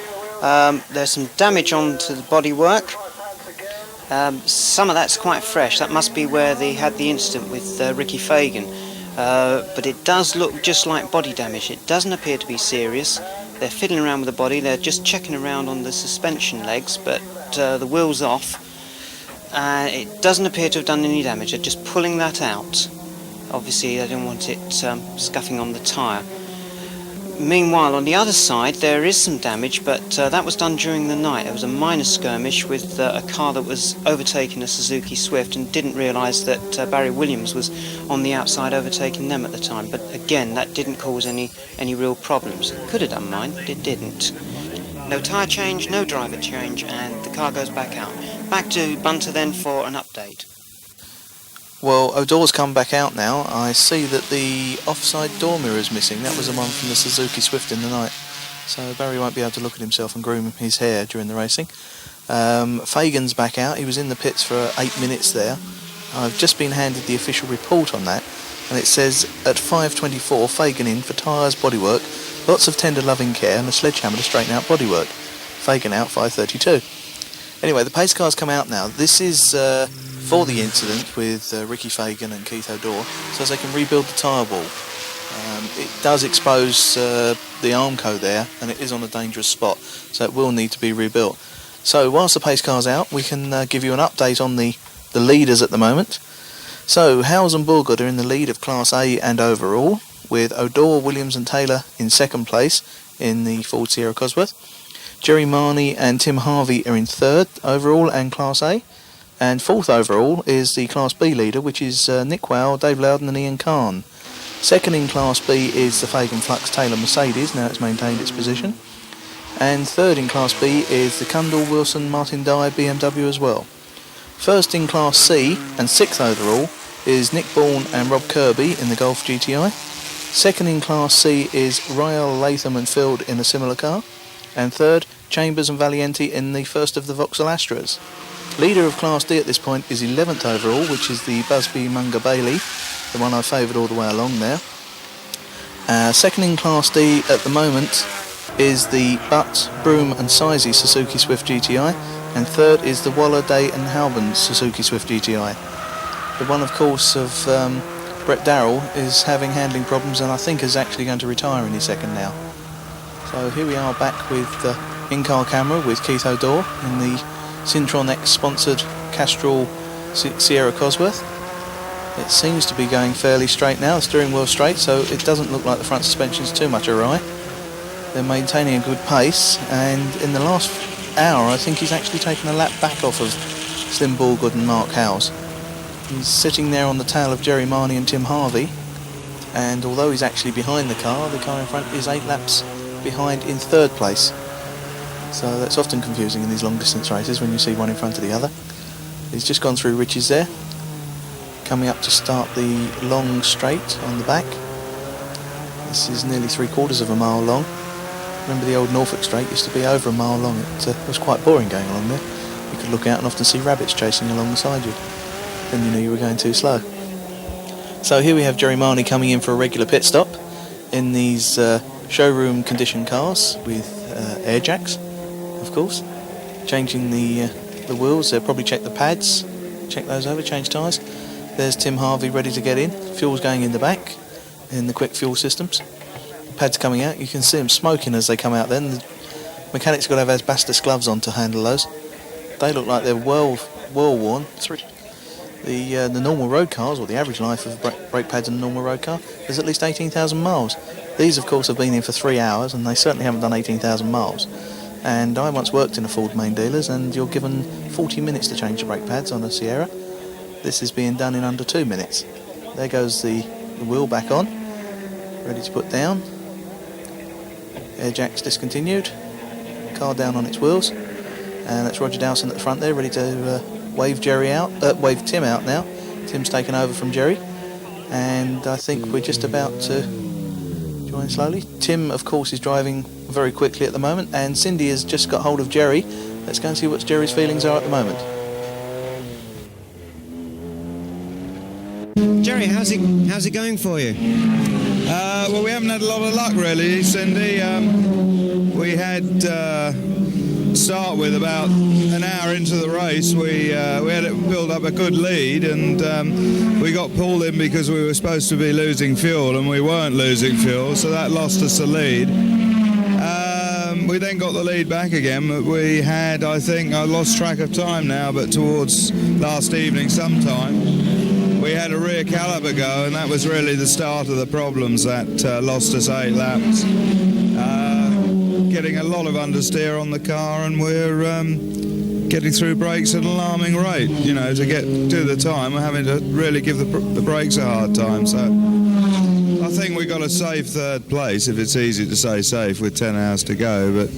There's some damage onto the bodywork. Some of that's quite fresh. That must be where they had the incident with Ricky Fagan. But it does look just like body damage. It doesn't appear to be serious. They're fiddling around with the body. They're just checking around on the suspension legs, but the wheel's off. It doesn't appear to have done any damage. They're just pulling that out. Obviously, I don't want it scuffing on the tyre. Meanwhile, on the other side, there is some damage, but that was done during the night. There was a minor skirmish with a car that was overtaking a Suzuki Swift and didn't realise that Barry Williams was on the outside overtaking them at the time. But again, that didn't cause any real problems. It could have done mine, but it didn't. No tyre change, no driver change, and the car goes back out. Back to Bunter then for an update. Well, O'Dore's come back out now. I see that the offside door mirror is missing. That was the one from the Suzuki Swift in the night. So Barry won't be able to look at himself and groom his hair during the racing. Fagan's back out. He was in the pits for 8 minutes there. I've just been handed the official report on that, and it says at 5:24, Fagan in for tyres, bodywork, lots of tender loving care and a sledgehammer to straighten out bodywork. Fagan out 5:32. Anyway, the pace car's come out now. This is for the incident with Ricky Fagan and Keith O'Dore, so as they can rebuild the tyre wall. It does expose the Armco there, and it is on a dangerous spot, so it will need to be rebuilt. So whilst the pace car's out, we can give you an update on the leaders at the moment. So Howes and Borgard are in the lead of Class A and overall, with O'Dore, Williams and Taylor in second place in the Ford Sierra Cosworth. Jerry Marnie and Tim Harvey are in third overall and Class A. And fourth overall is the Class B leader, which is Nick Wow, Dave Loudon and Ian Kahn. Second in Class B is the Fagan Flux Taylor Mercedes, now it's maintained its position. And third in Class B is the Cundall Wilson Martin Dye BMW as well. First in Class C and sixth overall is Nick Bourne and Rob Kirby in the Golf GTI. Second in Class C is Rael, Latham and Field in a similar car. And third, Chambers and Valiente in the first of the Vauxhall Astras. Leader of Class D at this point is 11th overall, which is the Busby Munga Bailey, the one I favoured all the way along there. Second in Class D at the moment is the Butt, Broom and Sizey Suzuki Swift GTI, and third is the Waller, Day and Halbin Suzuki Swift GTI. The one, of course, of Brett Darrell is having handling problems and I think is actually going to retire any second now. So here we are back with the in-car camera with Keith O'Dore in the Syntron X-sponsored Castrol Sierra Cosworth. It seems to be going fairly straight now, the steering wheel straight, so it doesn't look like the front suspension's too much awry. They're maintaining a good pace, and in the last hour I think he's actually taken a lap back off of Slim Borgard and Mark Howes. He's sitting there on the tail of Jerry Marnie and Tim Harvey, and although he's actually behind the car in front is 8 laps behind in third place. So that's often confusing in these long distance races when you see one in front of the other. He's just gone through Rich's there, coming up to start the long straight on the back. This is nearly 3/4 of a mile long. Remember the old Norfolk straight used to be over a mile long. It was quite boring going along there. You could look out and often see rabbits chasing alongside you. Then you knew you were going too slow. So here we have Jerry Marnie coming in for a regular pit stop in these showroom condition cars with air jacks, of course. Changing the wheels, they'll probably check the pads, check those over, change tyres. There's Tim Harvey ready to get in. Fuel's going in the back in the quick fuel systems. Pads coming out, you can see them smoking as they come out then. The mechanics got to have asbestos gloves on to handle those. They look like they're well worn. The normal road cars, or the average life of brake pads in a normal road car, is at least 18,000 miles. These, of course, have been in for 3 hours, and they certainly haven't done 18,000 miles. And I once worked in a Ford main dealers, and you're given 40 minutes to change the brake pads on a Sierra. This is being done in under 2 minutes. There goes the wheel back on, ready to put down. Air jacks discontinued. Car down on its wheels, and that's Roger Dowson at the front there, ready to wave Tim out now. Tim's taken over from Jerry. and I think we're just about to join slowly. Tim, of course, is driving very quickly at the moment, and Cindy has just got hold of Jerry. Let's go and see what Jerry's feelings are at the moment. Jerry, how's it going for you? Well, we haven't had a lot of luck really, Cindy. We had start with about an hour into the race. We had to build up a good lead, and we got pulled in because we were supposed to be losing fuel, and we weren't losing fuel, so that lost us the lead. We then got the lead back again, but we had, I think, I lost track of time now, but towards last evening sometime, we had a rear caliper go, and that was really the start of the problems that lost us 8 laps. Getting a lot of understeer on the car, and we're getting through brakes at an alarming rate. You know, to get to the time, we're having to really give the brakes a hard time. So I think we got a safe 3rd place, if it's easy to say safe with 10 hours to go. But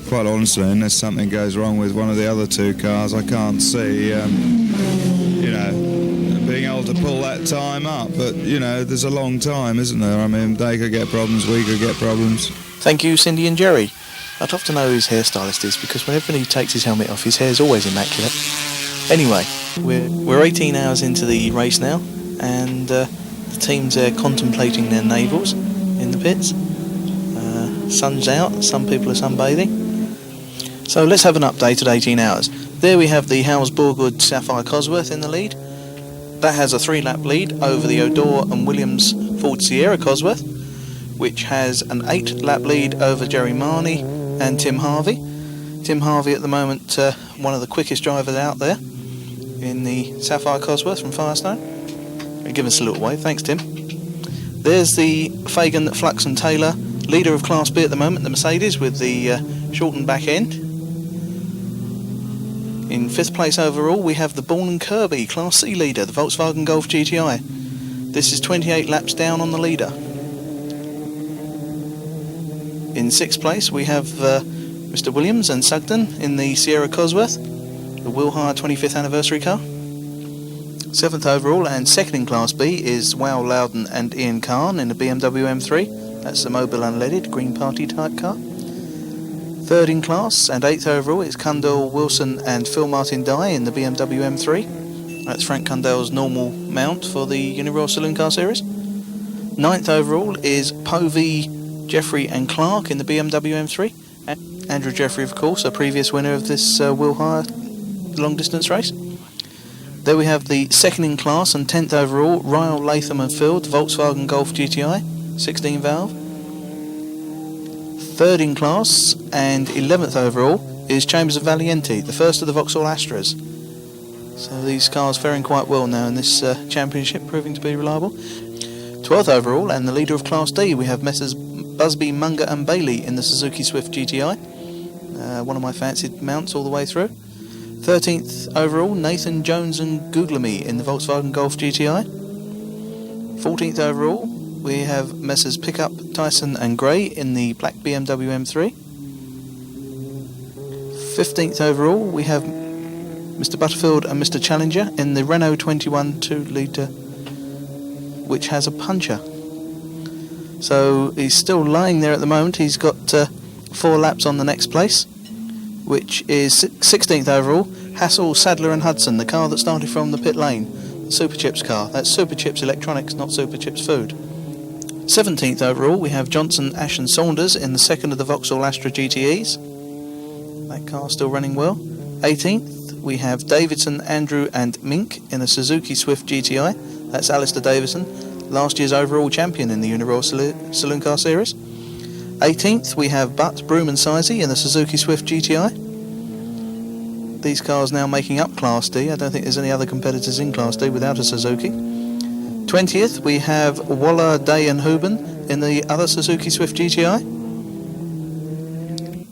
quite honestly, unless something goes wrong with one of the other 2 cars, I can't see, you know, being able to pull that time up. But, you know, there's a long time, isn't there? I mean, they could get problems, we could get problems. Thank you, Cindy and Jerry. I'd love to know who his hairstylist is, because whenever he takes his helmet off, his hair's always immaculate. Anyway, we're 18 hours into the race now, and the teams are contemplating their navels in the pits. Sun's out, some people are sunbathing. So let's have an update at 18 hours. There we have the Howes Borgood Sapphire Cosworth in the lead. That has a 3-lap lead over the O'Dore and Williams Ford Sierra Cosworth, which has an 8-lap lead over Jerry Marney and Tim Harvey. Tim Harvey at the moment one of the quickest drivers out there in the Sapphire Cosworth from Firestone. Give us a little wave, thanks Tim. There's the Fagan, Flux and Taylor, leader of Class B at the moment, the Mercedes with the shortened back end. In 5th place overall we have the Bourne and Kirby Class C leader, the Volkswagen Golf GTI. This is 28 laps down on the leader. In 6th place we have Mr. Williams and Sugden in the Sierra Cosworth, the Willhire 25th anniversary car. 7th overall and 2nd in Class B is Wow Loudon and Ian Kahn in the BMW M3. That's the mobile unleaded Green Party type car. 3rd in class and 8th overall is Cundall, Wilson and Phil Martin Dye in the BMW M3. That's Frank Cundall's normal mount for the Uniroyal Saloon Car Series. 9th overall is Povey, Jeffrey and Clark in the BMW M3. And Andrew Jeffrey, of course, a previous winner of this Willhire long distance race. There we have the 2nd in class and 10th overall, Ryle, Latham and Field, Volkswagen Golf GTI, 16 valve. 3rd in class and 11th overall is Chambers of Valiente, the first of the Vauxhall Astras. So these cars faring quite well now in this championship, proving to be reliable. 12th overall and the leader of Class D, we have Messrs Busby, Munger and Bailey in the Suzuki Swift GTI. One of my fancied mounts all the way through. 13th overall, Nathan Jones and Googlemy in the Volkswagen Golf GTI. 14th overall, we have Messrs Pickup, Tyson and Gray in the black BMW M3. 15th overall, we have Mr Butterfield and Mr Challenger in the Renault 21 2-litre, which has a puncher. So he's still lying there at the moment. He's got 4 laps on the next place, which is 16th overall, Hassell, Sadler and Hudson, the car that started from the pit lane, the Super Chips car. That's Super Chips Electronics, not Super Chips Food. 17th overall, we have Johnson, Ash and Saunders in the 2nd of the Vauxhall Astra GTEs. That car's still running well. 18th, we have Davidson, Andrew and Mink in the Suzuki Swift GTI. That's Alistair Davison, last year's overall champion in the Uniroyal Saloon Car Series. 18th, we have Butt, Broom and Sizey in the Suzuki Swift GTI. These cars now making up Class D. I don't think there's any other competitors in Class D without a Suzuki. 20th, we have Waller, Day and Huben in the other Suzuki Swift GTI.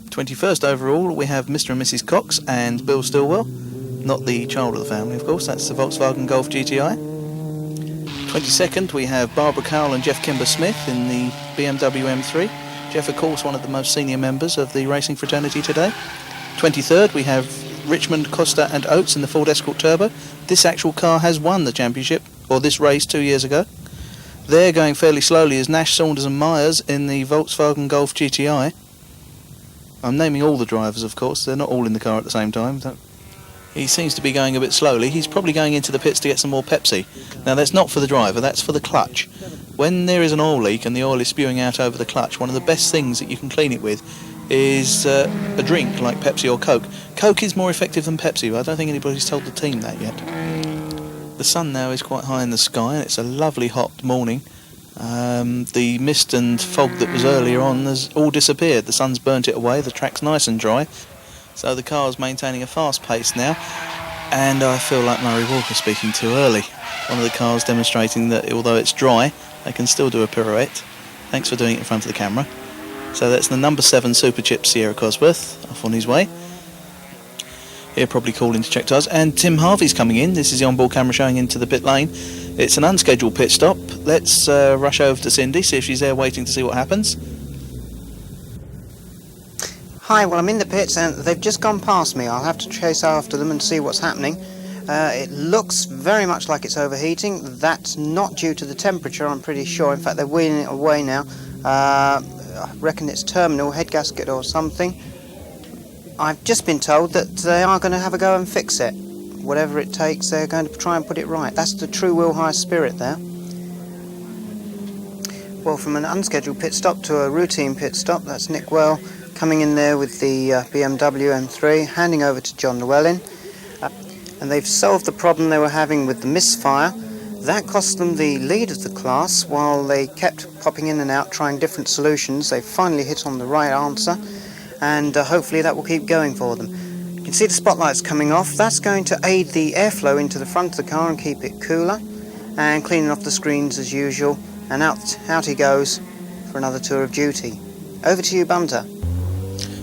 21st overall, we have Mr and Mrs Cox and Bill Stillwell, not the child of the family, of course. That's the Volkswagen Golf GTI. 22nd, we have Barbara Cowell and Jeff Kimber-Smith in the BMW M3. Jeff, of course, one of the most senior members of the racing fraternity today. 23rd, we have Richmond, Costa and Oates in the Ford Escort Turbo. This actual car has won the championship or this race 2 years ago. They're going fairly slowly as Nash, Saunders and Myers in the Volkswagen Golf GTI. I'm naming all the drivers, of course. They're not all in the car at the same time. He seems to be going a bit slowly. He's probably going into the pits to get some more Pepsi. Now, that's not for the driver, that's for the clutch. When there is an oil leak and the oil is spewing out over the clutch, one of the best things that you can clean it with is a drink like Pepsi or Coke. Coke is more effective than Pepsi, but I don't think anybody's told the team that yet. The sun now is quite high in the sky and it's a lovely hot morning. The mist and fog that was earlier on has all disappeared. The sun's burnt it away, the track's nice and dry. So the car's maintaining a fast pace now. And I feel like Murray Walker speaking too early. One of the cars demonstrating that although it's dry, they can still do a pirouette. Thanks for doing it in front of the camera. So that's the number 7 Super Chip Sierra Cosworth off on his way. Here probably calling to check tyres. And Tim Harvey's coming in. This is the onboard camera showing into the pit lane. It's an unscheduled pit stop. Let's rush over to Cindy, see if she's there waiting to see what happens. Hi, well I'm in the pits and they've just gone past me. I'll have to chase after them and see what's happening. It looks very much like it's overheating. That's not due to the temperature, I'm pretty sure. In fact, they're wheeling it away now. I reckon it's terminal, head gasket or something. I've just been told that they are going to have a go and fix it. Whatever it takes, they're going to try and put it right. That's the true Willhire spirit there. Well, from an unscheduled pit stop to a routine pit stop, that's Nick Well coming in there with the BMW M3, handing over to John Llewellyn. And they've solved the problem they were having with the misfire. That cost them the lead of the class while they kept popping in and out trying different solutions. They finally hit on the right answer, and hopefully that will keep going for them. You can see the spotlights coming off. That's going to aid the airflow into the front of the car and keep it cooler, and cleaning off the screens as usual, and out he goes for another tour of duty. Over to you, Bunter.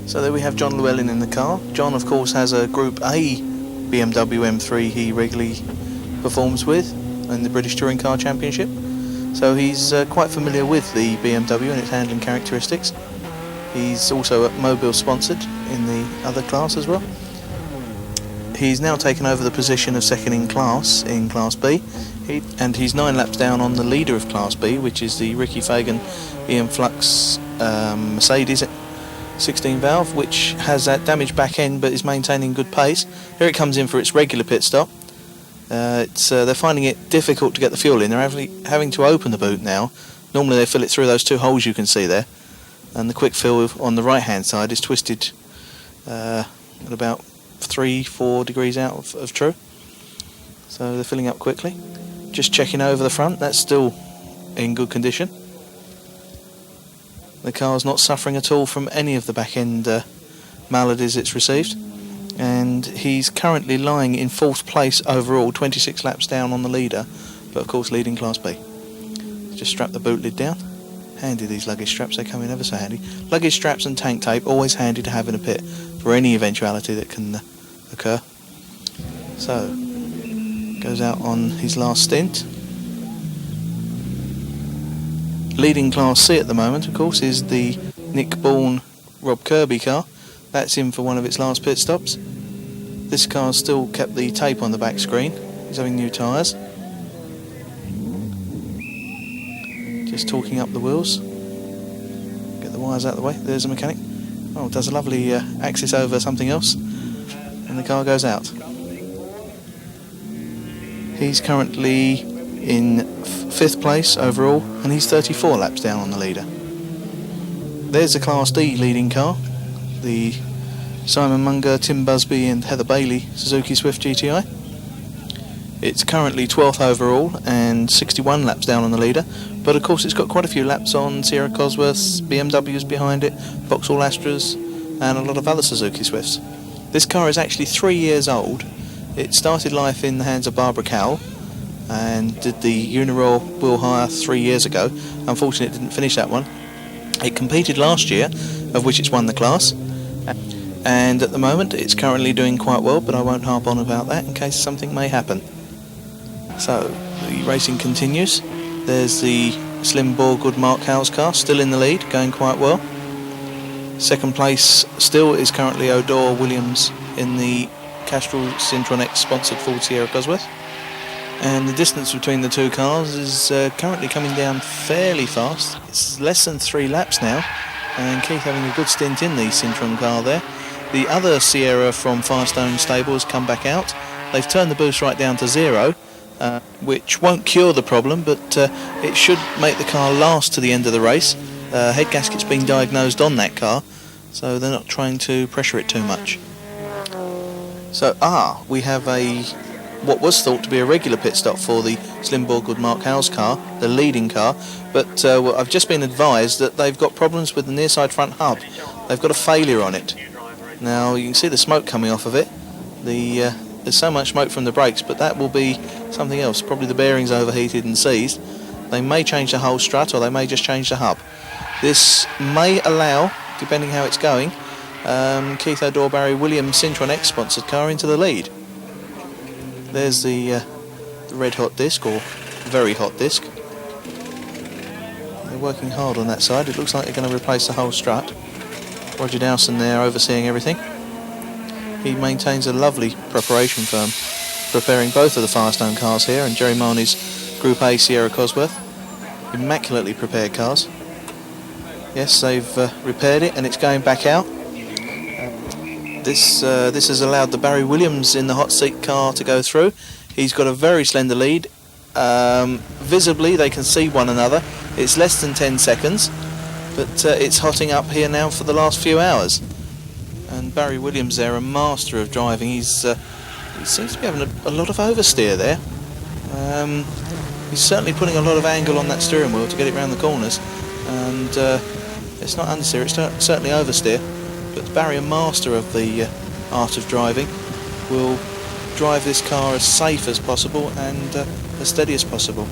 So there we have John Llewellyn in the car. John, of course, has a Group A BMW M3 he regularly performs with in the British Touring Car Championship. So he's quite familiar with the BMW and its handling characteristics. He's also at Mobile sponsored in the other class as well. He's now taken over the position of second in Class B, and he's 9 laps down on the leader of Class B, which is the Ricky Fagan Ian Flux Mercedes 16 valve, which has that damaged back end but is maintaining good pace. Here it comes in for its regular pit stop. They're finding it difficult to get the fuel in. They're having to open the boot now. Normally they fill it through those 2 holes you can see there, and the quick fill on the right hand side is twisted at about 3-4 degrees out of true. So they're filling up quickly. Just checking over the front, that's still in good condition. The car's not suffering at all from any of the back end maladies it's received, and he's currently lying in 4th place overall, 26 laps down on the leader, but of course leading Class B. Just strap the boot lid down. Handy, these luggage straps, they come in ever so handy. Luggage straps and tank tape, always handy to have in a pit for any eventuality that can occur. So, goes out on his last stint. Leading Class C at the moment, of course, is the Nick Bourne Rob Kirby car. That's in for one of its last pit stops. This car's still kept the tape on the back screen. He's having new tyres. Just torquing up the wheels. Get the wires out of the way. There's a mechanic. Oh, does a lovely axis over something else, and the car goes out. He's currently in 5th place overall, and he's 34 laps down on the leader. There's the Class D leading car, the Simon Munger, Tim Busby and Heather Bailey Suzuki Swift GTI. It's currently 12th overall and 61 laps down on the leader, but of course it's got quite a few laps on Sierra Cosworths, BMWs behind it, Vauxhall Astras and a lot of other Suzuki Swifts. This car is actually 3 years old. It started life in the hands of Barbara Cowell and did the Uniroyal Willhire 3 years ago. Unfortunately it didn't finish that one. It competed last year, of which it's won the class, and at the moment it's currently doing quite well, but I won't harp on about that in case something may happen. So the racing continues. There's the Slim Borgood Mark Howell's car still in the lead, going quite well. Second place still is currently O'Dore Williams in the Castrol Citroën X sponsored Ford Sierra Cosworth. And the distance between the two cars is currently coming down fairly fast. It's less than 3 laps now, and Keith having a good stint in the Citroen car there. The other Sierra from Firestone stable has come back out. They've turned the boost right down to 0, which won't cure the problem, but it should make the car last to the end of the race. Head gasket's been diagnosed on that car, so they're not trying to pressure it too much. So, we have what was thought to be a regular pit stop for the Slim Borgood Mark Howes car, the leading car, but I've just been advised that they've got problems with the near side front hub. They've got a failure on it. Now you can see the smoke coming off of it. There's so much smoke from the brakes, but that will be something else. Probably the bearings overheated and seized. They may change the whole strut, or they may just change the hub. This may allow, depending how it's going, Keith O'Dore Barry Williams Citroen X sponsored car into the lead. There's the red hot disc, or very hot disc. They're working hard on that side. It looks like they're going to replace the whole strut. Roger Dowson there overseeing everything. He maintains a lovely preparation firm, preparing both of the Firestone cars here, and Jerry Marnie's Group A Sierra Cosworth. Immaculately prepared cars. Yes, they've repaired it and it's going back out. This has allowed the Barry Williams in the hot seat car to go through. He's got a very slender lead. Visibly they can see one another. It's less than 10 seconds, but it's hotting up here now for the last few hours. And Barry Williams there, a master of driving. He seems to be having a lot of oversteer there. He's certainly putting a lot of angle on that steering wheel to get it round the corners, and it's not understeer, it's certainly oversteer. But Barry, a master of the art of driving, will drive this car as safe as possible and as steady as possible.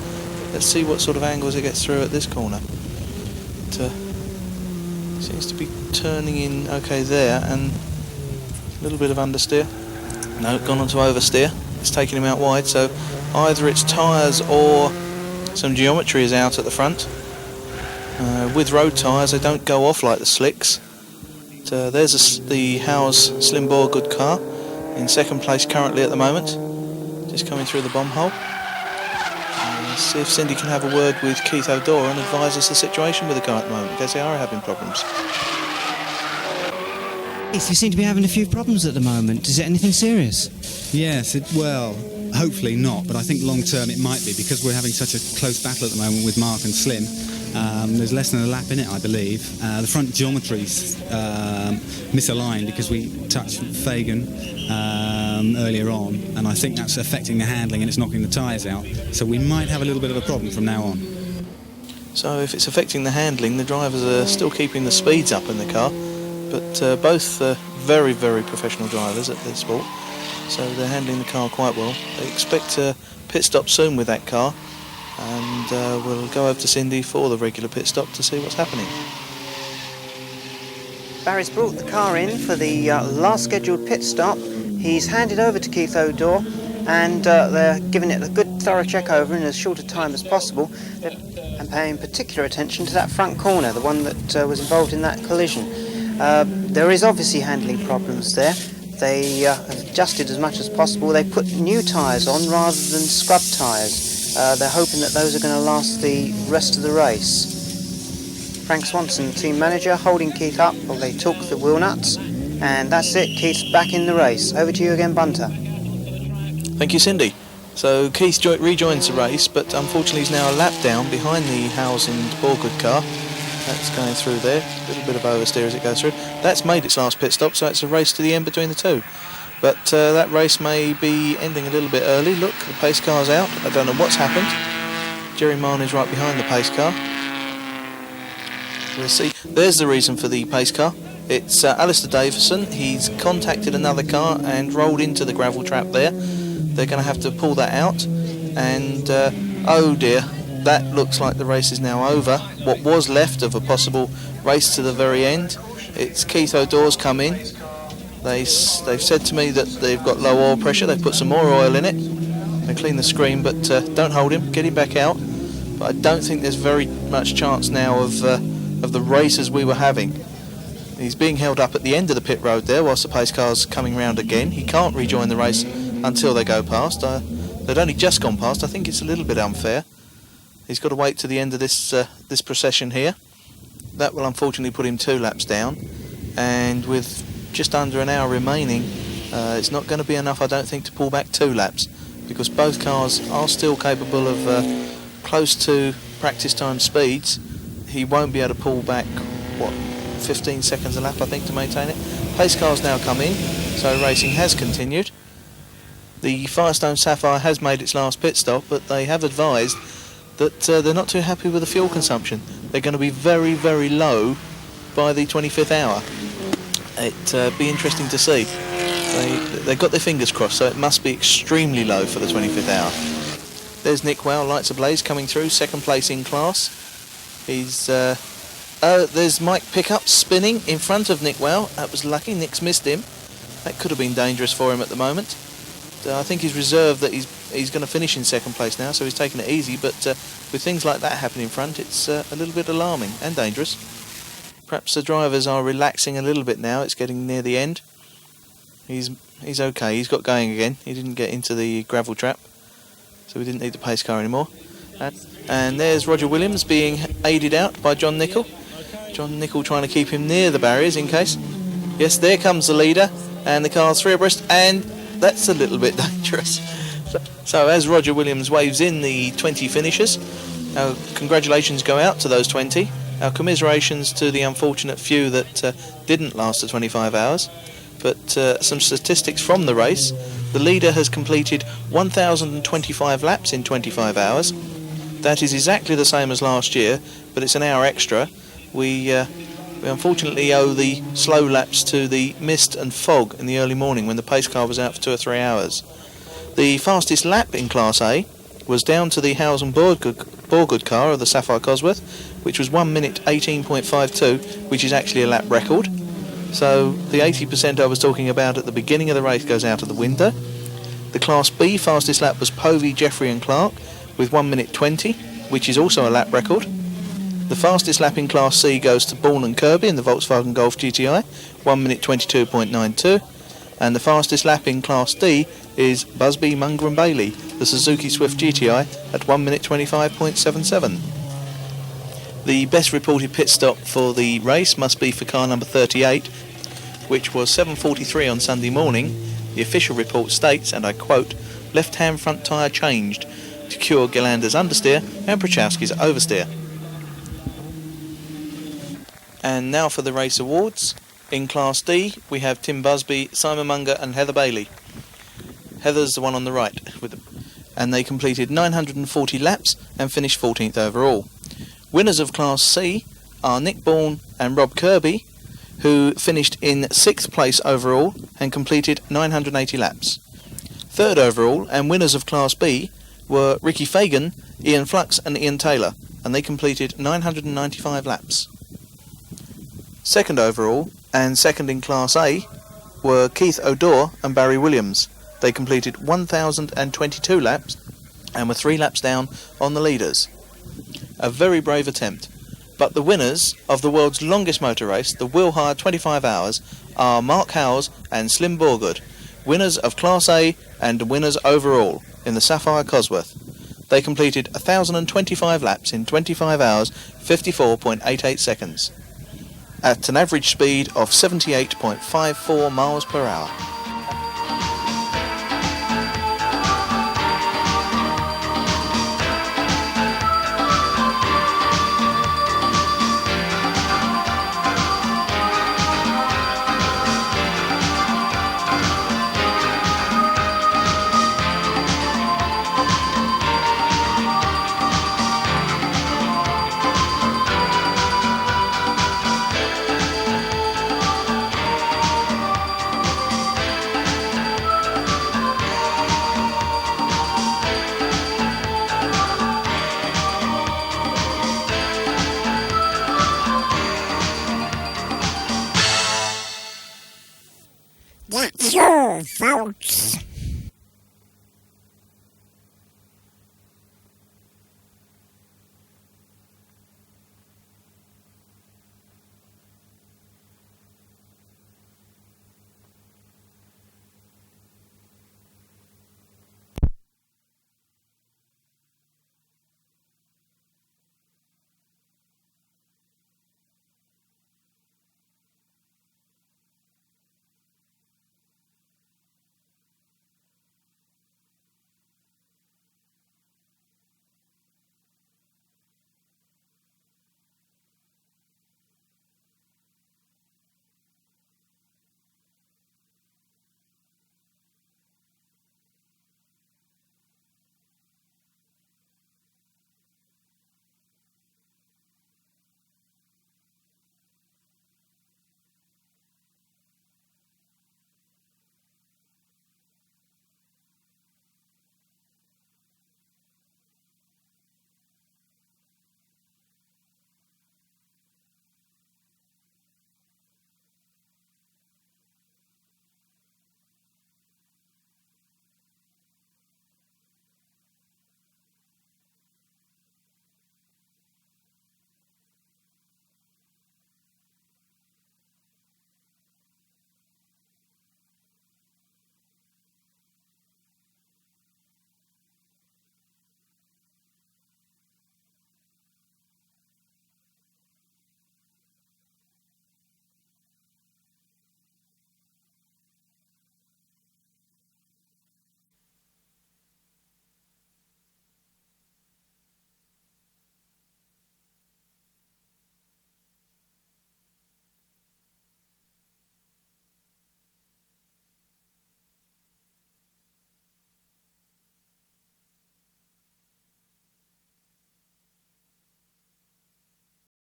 Let's see what sort of angles it gets through at this corner. It seems to be turning in okay there, and a little bit of understeer. No, gone on to oversteer. It's taking him out wide, so either it's tyres or some geometry is out at the front. With road tyres, they don't go off like the slicks. There's the Howes Slim Borgood car in second place currently at the moment, just coming through the bomb hole. Let's see if Cindy can have a word with Keith O'Dore and advise us the situation with the car at the moment, because they are having problems. Keith, you seem to be having a few problems at the moment. Is it anything serious? Yes, well, hopefully not, but I think long term it might be, because we're having such a close battle at the moment with Mark and Slim. There's less than a lap in it, I believe. The front geometry's misaligned because we touched Fagan earlier on, and I think that's affecting the handling and it's knocking the tyres out. So we might have a little bit of a problem from now on. So if it's affecting the handling, the drivers are still keeping the speeds up in the car, but both very, very professional drivers at this sport, so they're handling the car quite well. They expect a pit stop soon with that car, and we'll go over to Cindy for the regular pit stop to see what's happening. Barry's brought the car in for the last scheduled pit stop. He's handed over to Keith O'Dore, and they're giving it a good thorough check over in as short a time as possible, and paying particular attention to that front corner, the one that was involved in that collision. There is obviously handling problems there. They have adjusted as much as possible. They put new tyres on rather than scrub tyres. They're hoping that those are going to last the rest of the race. Frank Swanson, team manager, holding Keith up while they talk the wheel nuts. And that's it, Keith's back in the race. Over to you again, Bunter. Thank you, Cindy. So Keith rejoins the race, but unfortunately he's now a lap down behind the Howes and Borgood car. That's going through there. A little bit of oversteer as it goes through. That's made its last pit stop, so it's a race to the end between the two. But that race may be ending a little bit early. Look, the pace car's out. I don't know what's happened. Jerry Marnie's right behind the pace car. We'll see. There's the reason for the pace car. It's Alistair Davison. He's contacted another car and rolled into the gravel trap there. They're going to have to pull that out. And, oh dear, that looks like the race is now over. What was left of a possible race to the very end. It's Keith O'Dore's come in. They've said to me that they've got low oil pressure. They've put some more oil in it. They clean the screen, but don't hold him. Get him back out. But I don't think there's very much chance now of the race as we were having. He's being held up at the end of the pit road there whilst the pace car's coming round again. He can't rejoin the race until they go past. They'd only just gone past. I think it's a little bit unfair. He's got to wait to the end of this procession here. That will unfortunately put him 2 laps down, and with just under an hour remaining, it's not going to be enough, I don't think, to pull back 2 laps, because both cars are still capable of close to practice time speeds. He won't be able to pull back, 15 seconds a lap, I think, to maintain it. Pace cars now come in, so racing has continued. The Firestone Sapphire has made its last pit stop, but they have advised that they're not too happy with the fuel consumption. They're going to be very, very low by the 25th hour. It'd be interesting to see. They've got their fingers crossed, so it must be extremely low for the 25th hour. There's Nick Wow, lights ablaze, coming through, second place in class. There's Mike Pickup spinning in front of Nick Wow. That was lucky, Nick's missed him. That could have been dangerous for him at the moment. I think he's reserved that he's going to finish in second place now, so he's taking it easy, but with things like that happening in front, it's a little bit alarming and dangerous. Perhaps the drivers are relaxing a little bit now. It's getting near the end. He's okay. He's got going again. He didn't get into the gravel trap, so we didn't need the pace car anymore. And there's Roger Williams being aided out by John Nicol. John Nicol trying to keep him near the barriers in case. Yes, there comes the leader, and the car's 3 abreast, and that's a little bit dangerous. So as Roger Williams waves in the 20 finishers, our congratulations go out to those 20. Our commiserations to the unfortunate few that didn't last the 25 hours. But some statistics from the race. The leader has completed 1,025 laps in 25 hours. That is exactly the same as last year, but it's an hour extra. We unfortunately owe the slow laps to the mist and fog in the early morning when the pace car was out for 2 or 3 hours. The fastest lap in Class A was down to the Howes and Borgood car of the Sapphire Cosworth, which was 1 minute 18.52, which is actually a lap record. So the 80% I was talking about at the beginning of the race goes out of the window. The Class B fastest lap was Povey, Jeffrey and Clark with 1 minute 20, which is also a lap record. The fastest lap in Class C goes to Bourne and Kirby in the Volkswagen Golf GTI, 1 minute 22.92. And the fastest lap in Class D is Busby, Munger and Bailey, the Suzuki Swift GTI, at 1 minute 25.77. The best reported pit stop for the race must be for car number 38, which was 7:43 on Sunday morning. The official report states, and I quote, "Left-hand front tyre changed to cure Galander's understeer and Prochowski's oversteer." And now for the race awards. In Class D, we have Tim Busby, Simon Munger and Heather Bailey. Heather's the one on the right with them. And they completed 940 laps and finished 14th overall. Winners of Class C are Nick Bourne and Rob Kirby, who finished in 6th place overall and completed 980 laps. 3rd overall and winners of Class B were Ricky Fagan, Ian Flux and Ian Taylor, and they completed 995 laps. 2nd overall and 2nd in Class A were Keith O'Dore and Barry Williams. They completed 1,022 laps and were 3 laps down on the leaders. A very brave attempt. But the winners of the world's longest motor race, the Willhire 25 Hours, are Mark Howes and Slim Borgood, winners of Class A and winners overall in the Sapphire Cosworth. They completed 1,025 laps in 25 hours, 54.88 seconds, at an average speed of 78.54 miles per hour. That's all, folks.